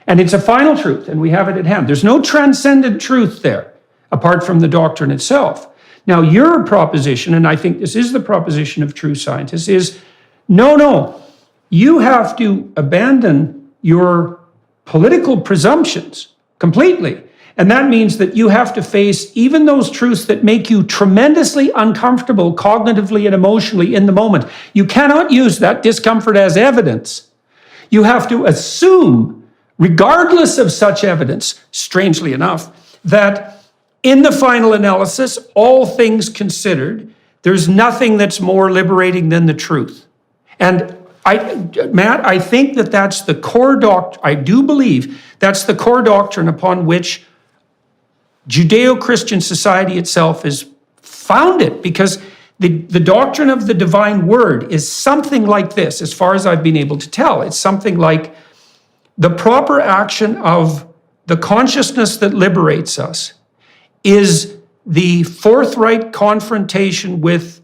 And it's a final truth, and we have it at hand. There's no transcendent truth there, apart from the doctrine itself. Now, your proposition, and I think this is the proposition of true scientists, is no, you have to abandon your political presumptions completely. And that means that you have to face even those truths that make you tremendously uncomfortable cognitively and emotionally in the moment. You cannot use that discomfort as evidence. You have to assume, regardless of such evidence, strangely enough, that in the final analysis, all things considered, there's nothing that's more liberating than the truth. And Matt, I think that's the core doctrine. I do believe that's the core doctrine upon which Judeo-Christian society itself is founded, because the doctrine of the divine word is something like this, as far as I've been able to tell. It's something like the proper action of the consciousness that liberates us is the forthright confrontation with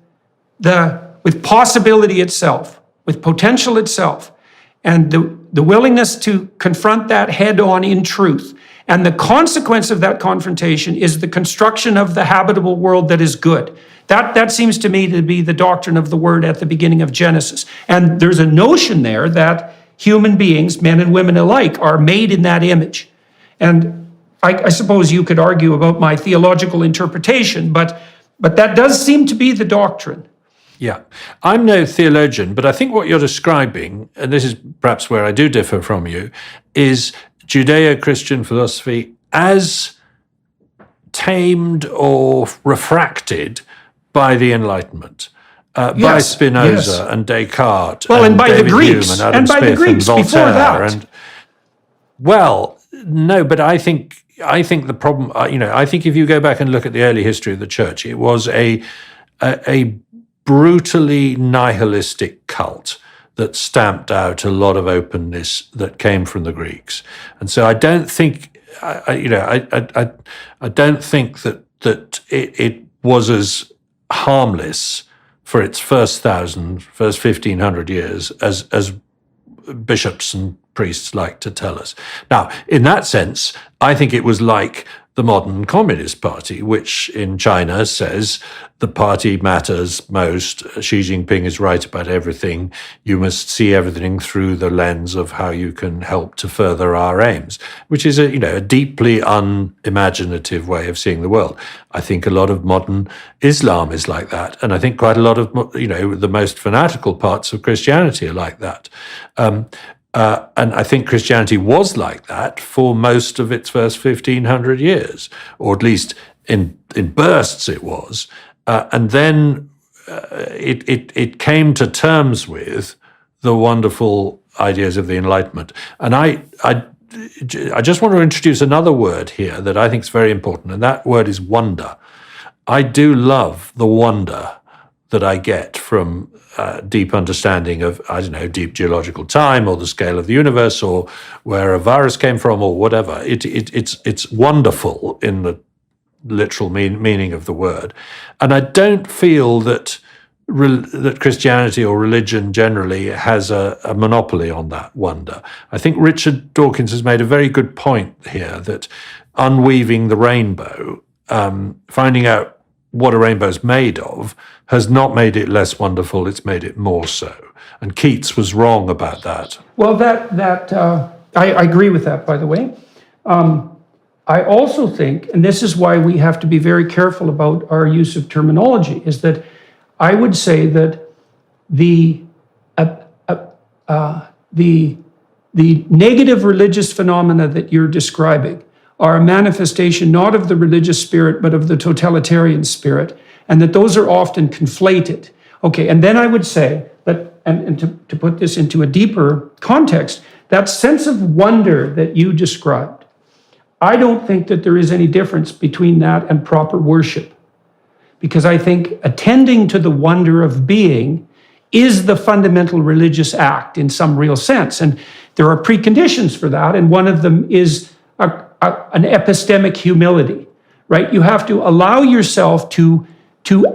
possibility itself, with potential itself. and the willingness to confront that head on in truth. And the consequence of that confrontation is the construction of the habitable world that is good. That seems to me to be the doctrine of the word at the beginning of Genesis. And there's a notion there that human beings, men and women alike, are made in that image. And I suppose you could argue about my theological interpretation, but that does seem to be the doctrine. Yeah. I'm no theologian, but I think what you're describing, and this is perhaps where I do differ from you, is Judeo-Christian philosophy as tamed or refracted by the Enlightenment, by Spinoza and Descartes, and by David the Greeks, Hume and Adam and by Smith the Greeks and before Voltaire. that. No, but I think the problem, I think if you go back and look at the early history of the church, it was a brutally nihilistic cult that stamped out a lot of openness that came from the Greeks. And so I don't think, I don't think that it was as harmless for its first 1,500 years as bishops and priests like to tell us. Now, in that sense, I think it was like the modern Communist Party, which in China says the party matters most. Xi Jinping is right about everything. You must see everything through the lens of how you can help to further our aims, which is a deeply unimaginative way of seeing the world. I think a lot of modern Islam is like that, and I think quite a lot of the most fanatical parts of Christianity are like that. And I think Christianity was like that for most of its first 1,500 years, or at least in bursts it was. And then it came to terms with the wonderful ideas of the Enlightenment. And I just want to introduce another word here that I think is very important, and that word is wonder. I do love the wonder that I get from deep understanding of, deep geological time or the scale of the universe or where a virus came from or whatever. It's wonderful in the literal meaning of the word. And I don't feel that Christianity or religion generally has a monopoly on that wonder. I think Richard Dawkins has made a very good point here that unweaving the rainbow, finding out what a rainbow is made of, has not made it less wonderful, it's made it more so. And Keats was wrong about that. Well, I agree with that, by the way. I also think, and this is why we have to be very careful about our use of terminology, is that I would say that the negative religious phenomena that you're describing are a manifestation not of the religious spirit, but of the totalitarian spirit, and that those are often conflated. Okay, and then I would say that, and to put this into a deeper context, that sense of wonder that you described, I don't think that there is any difference between that and proper worship. Because I think attending to the wonder of being is the fundamental religious act in some real sense. And there are preconditions for that, and one of them is an epistemic humility, right? You have to allow yourself to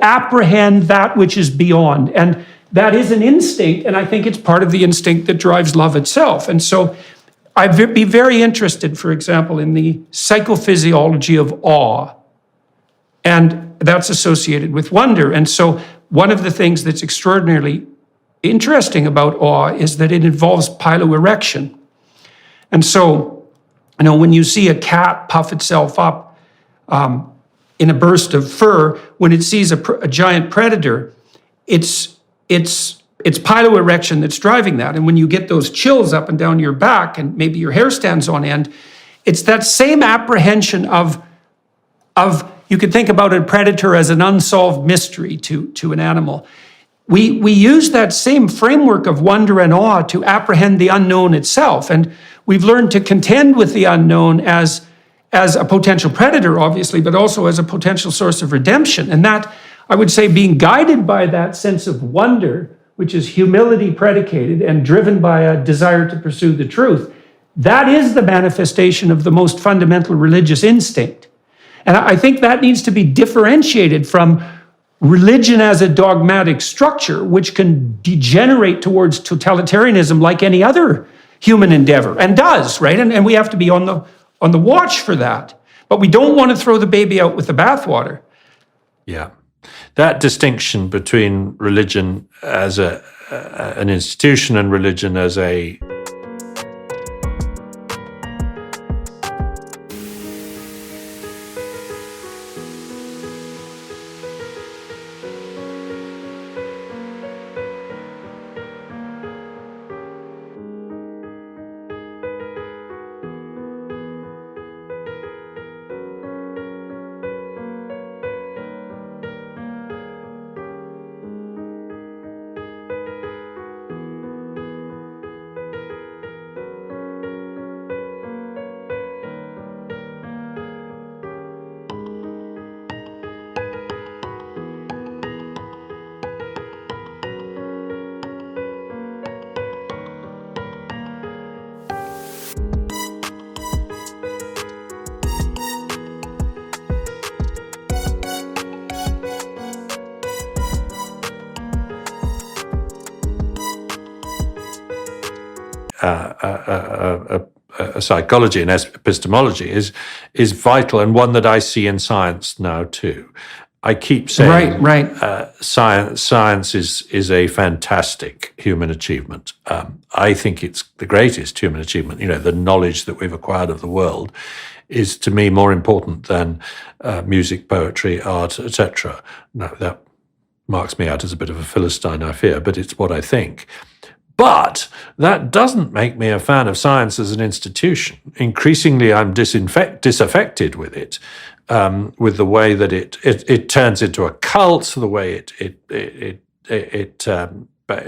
apprehend that which is beyond. And that is an instinct, and I think it's part of the instinct that drives love itself. And so I'd be very interested, for example, in the psychophysiology of awe. And that's associated with wonder. And so one of the things that's extraordinarily interesting about awe is that it involves piloerection. And so, when you see a cat puff itself up in a burst of fur, when it sees a giant predator, it's piloerection that's driving that. And when you get those chills up and down your back and maybe your hair stands on end, it's that same apprehension of you could think about a predator as an unsolved mystery to an animal. We use that same framework of wonder and awe to apprehend the unknown itself. And we've learned to contend with the unknown as a potential predator, obviously, but also as a potential source of redemption. And that, I would say, being guided by that sense of wonder, which is humility predicated and driven by a desire to pursue the truth, that is the manifestation of the most fundamental religious instinct. And I think that needs to be differentiated from religion as a dogmatic structure, which can degenerate towards totalitarianism like any other human endeavor, and does, right? And we have to be on the watch for that. But we don't want to throw the baby out with the bathwater. Yeah. That distinction between religion as an institution and religion as a psychology and epistemology is vital, and one that I see in science now too. I keep saying science is a fantastic human achievement. I think it's the greatest human achievement. You know, the knowledge that we've acquired of the world is, to me, more important than music, poetry, art, etc. Now, that marks me out as a bit of a Philistine, I fear, but it's what I think. But that doesn't make me a fan of science as an institution. Increasingly, I'm disaffected with it, with the way that it turns into a cult, the way it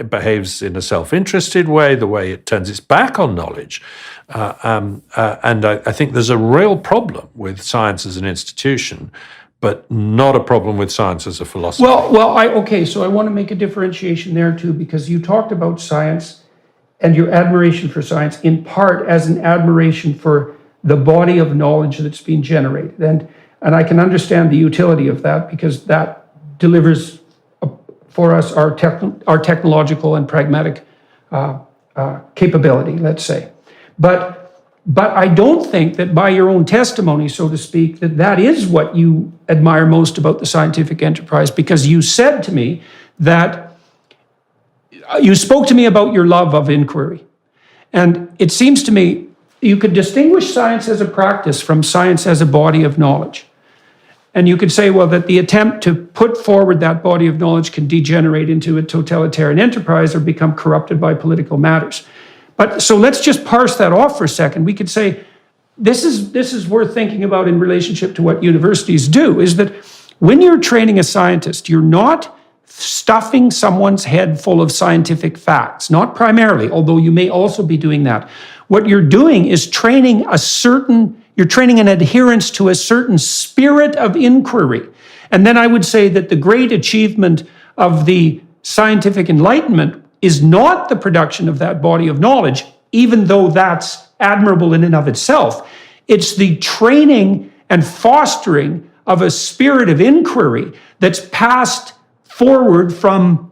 behaves in a self-interested way, the way it turns its back on knowledge. And I think there's a real problem with science as an institution, but not a problem with science as a philosophy. So I want to make a differentiation there too, because you talked about science and your admiration for science in part as an admiration for the body of knowledge that's being generated. And I can understand the utility of that, because that delivers for us our technological and pragmatic capability, let's say. But I don't think that by your own testimony, so to speak, that is what you admire most about the scientific enterprise, because you said to me that you spoke to me about your love of inquiry. And it seems to me you could distinguish science as a practice from science as a body of knowledge. And you could say, well, that the attempt to put forward that body of knowledge can degenerate into a totalitarian enterprise or become corrupted by political matters. But so let's just parse that off for a second. We could say, this is worth thinking about in relationship to what universities do, is that when you're training a scientist, you're not stuffing someone's head full of scientific facts, not primarily, although you may also be doing that. What you're doing is training an adherence to a certain spirit of inquiry. And then I would say that the great achievement of the scientific enlightenment is not the production of that body of knowledge, even though that's admirable in and of itself. It's the training and fostering of a spirit of inquiry that's passed forward from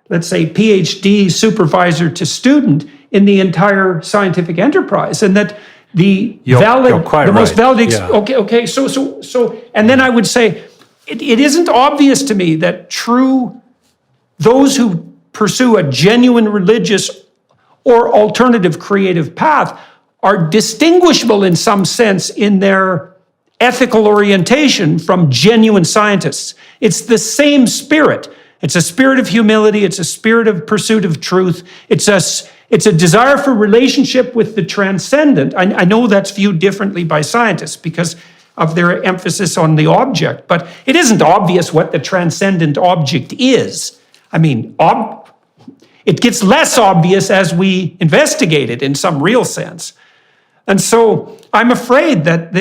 let's say, PhD supervisor to student in the entire scientific enterprise, and that most valid. Yeah. Okay. So, and then I would say, it isn't obvious to me that those who pursue a genuine religious or alternative creative path are distinguishable in some sense in their ethical orientation from genuine scientists. It's the same spirit. It's a spirit of humility. It's a spirit of pursuit of truth. It's a desire for relationship with the transcendent. I know that's viewed differently by scientists because of their emphasis on the object, but it isn't obvious what the transcendent object is. I mean, it gets less obvious as we investigate it in some real sense. And so I'm afraid that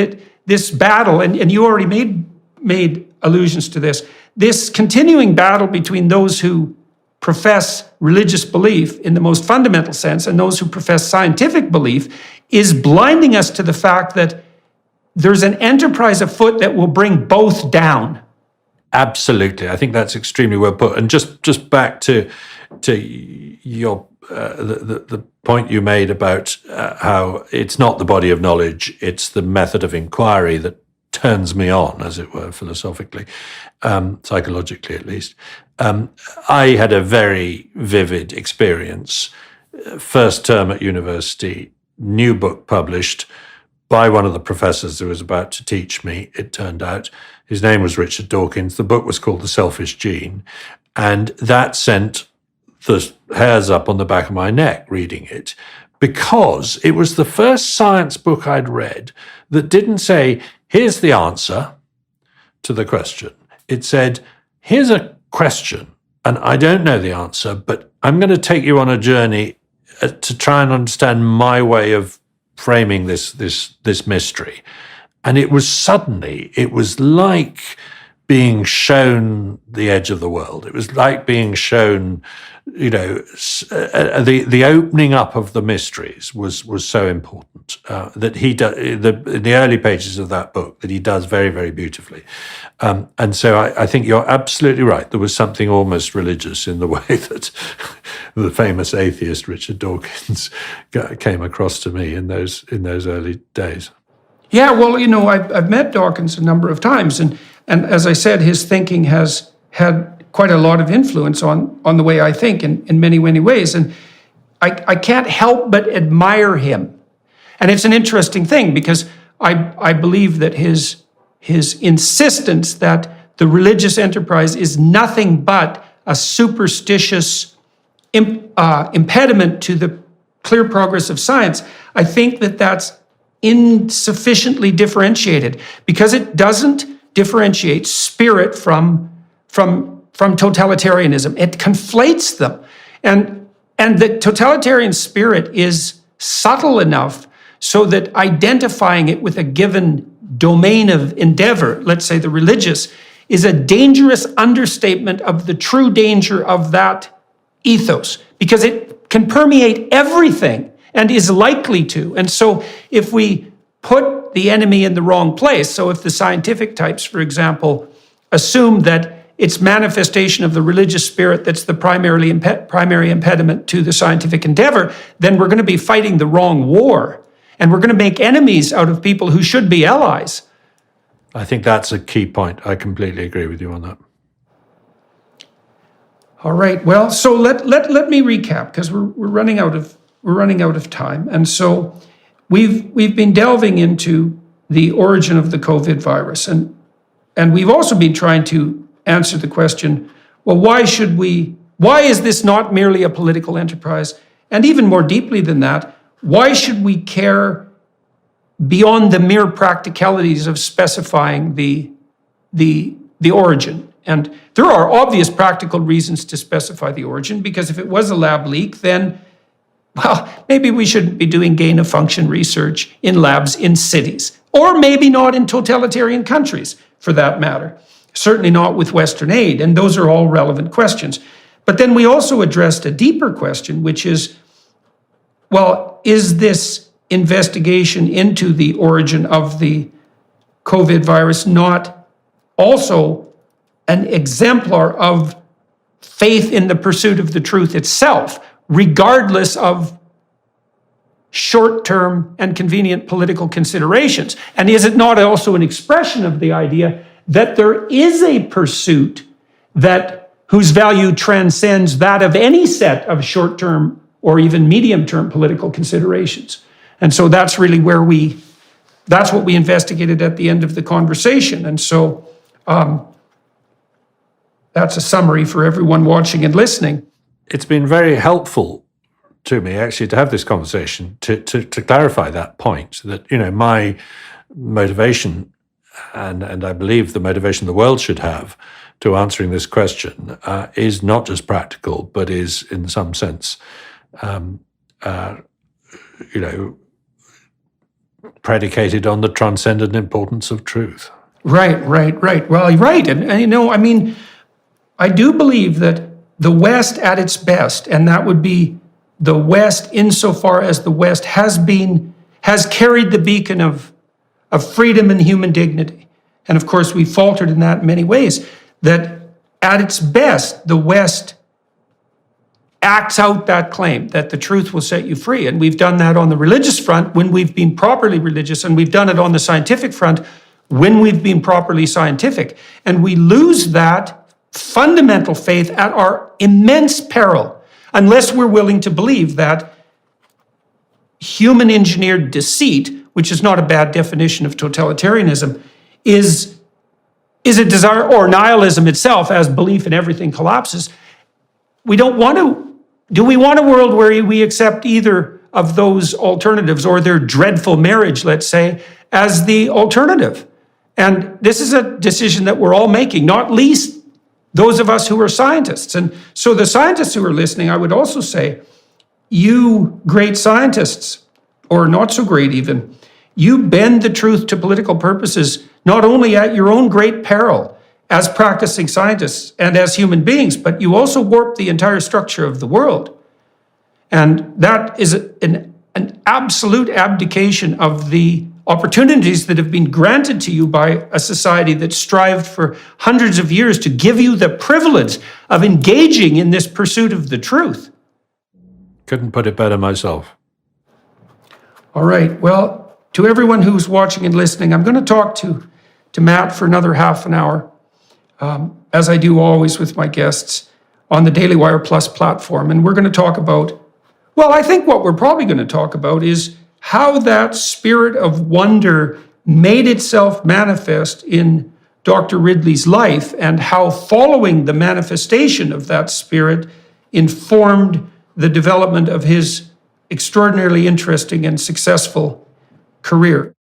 this battle, and you already made allusions to this continuing battle between those who profess religious belief in the most fundamental sense and those who profess scientific belief is blinding us to the fact that there's an enterprise afoot that will bring both down. Absolutely. I think that's extremely well put. And just back to your the point you made about how it's not the body of knowledge, it's the method of inquiry that turns me on, as it were, philosophically, psychologically at least. I had a very vivid experience. First term at university, new book published by one of the professors who was about to teach me, it turned out. His name was Richard Dawkins. The book was called The Selfish Gene. And that sent the hairs up on the back of my neck reading it, because it was the first science book I'd read that didn't say, here's the answer to the question. It said, here's a question, and I don't know the answer, but I'm going to take you on a journey to try and understand my way of framing this mystery. And it was like being shown the edge of the world. It was like being shown, the opening up of the mysteries was so important that he does in the early pages of that book, that he does very, very beautifully. And so I think you're absolutely right. There was something almost religious in the way that the famous atheist Richard Dawkins came across to me in those early days. Yeah, well, I've met Dawkins a number of times, and as I said, his thinking has had quite a lot of influence on the way I think in many, many ways. And I can't help but admire him. And it's an interesting thing, because I believe that his insistence that the religious enterprise is nothing but a superstitious impediment to the clear progress of science, I think that that's insufficiently differentiated, because it doesn't differentiate spirit from totalitarianism. It conflates them. And the totalitarian spirit is subtle enough so that identifying it with a given domain of endeavor, let's say the religious, is a dangerous understatement of the true danger of that ethos, because it can permeate everything and is likely to. And so if we put the enemy in the wrong place, so if the scientific types, for example, assume that it's manifestation of the religious spirit that's the primary impediment to the scientific endeavor, then we're going to be fighting the wrong war. And we're going to make enemies out of people who should be allies. I think that's a key point. I completely agree with you on that. All right. Well, so let me recap, because we're running out of time. And so we've been delving into the origin of the COVID virus, and we've also been trying to answer the question, well, why is this not merely a political enterprise? And even more deeply than that, why should we care beyond the mere practicalities of specifying the origin? And there are obvious practical reasons to specify the origin, because if it was a lab leak, then, well, maybe we shouldn't be doing gain-of-function research in labs in cities, or maybe not in totalitarian countries, for that matter. Certainly not with Western aid, and those are all relevant questions. But then we also addressed a deeper question, which is, well, is this investigation into the origin of the COVID virus not also an exemplar of faith in the pursuit of the truth itself, regardless of short-term and convenient political considerations? And is it not also an expression of the idea that there is a pursuit whose value transcends that of any set of short-term or even medium-term political considerations? And so that's really that's what we investigated at the end of the conversation. And so that's a summary for everyone watching and listening. It's been very helpful to me, actually, to have this conversation to clarify that point, that, my motivation, and I believe the motivation the world should have to answering this question is not just practical, but is in some sense, predicated on the transcendent importance of truth. Right. Well, you're right. And I do believe that the West at its best, and that would be the West insofar as the West has carried the beacon of freedom and human dignity. And of course, we faltered in that in many ways. that at its best, the West acts out that claim that the truth will set you free. And we've done that on the religious front when we've been properly religious, and we've done it on the scientific front when we've been properly scientific. And we lose that fundamental faith at our immense peril, unless we're willing to believe that human engineered deceit, which is not a bad definition of totalitarianism, is a desire, or nihilism itself as belief in everything collapses. We don't want to. Do we want a world where we accept either of those alternatives, or their dreadful marriage, let's say, as the alternative? And this is a decision that we're all making, not least those of us who are scientists. And so the scientists who are listening, I would also say, you great scientists, or not so great even, you bend the truth to political purposes, not only at your own great peril as practicing scientists and as human beings, but you also warp the entire structure of the world. And that is an absolute abdication of the opportunities that have been granted to you by a society that strived for hundreds of years to give you the privilege of engaging in this pursuit of the truth. Couldn't put it better myself. All right. Well, to everyone who's watching and listening, I'm going to talk to Matt for another half an hour, as I do always with my guests, on the Daily Wire Plus platform. And we're going to talk about, well, I think what we're probably going to talk about is how that spirit of wonder made itself manifest in Dr. Ridley's life, and how following the manifestation of that spirit informed the development of his extraordinarily interesting and successful career.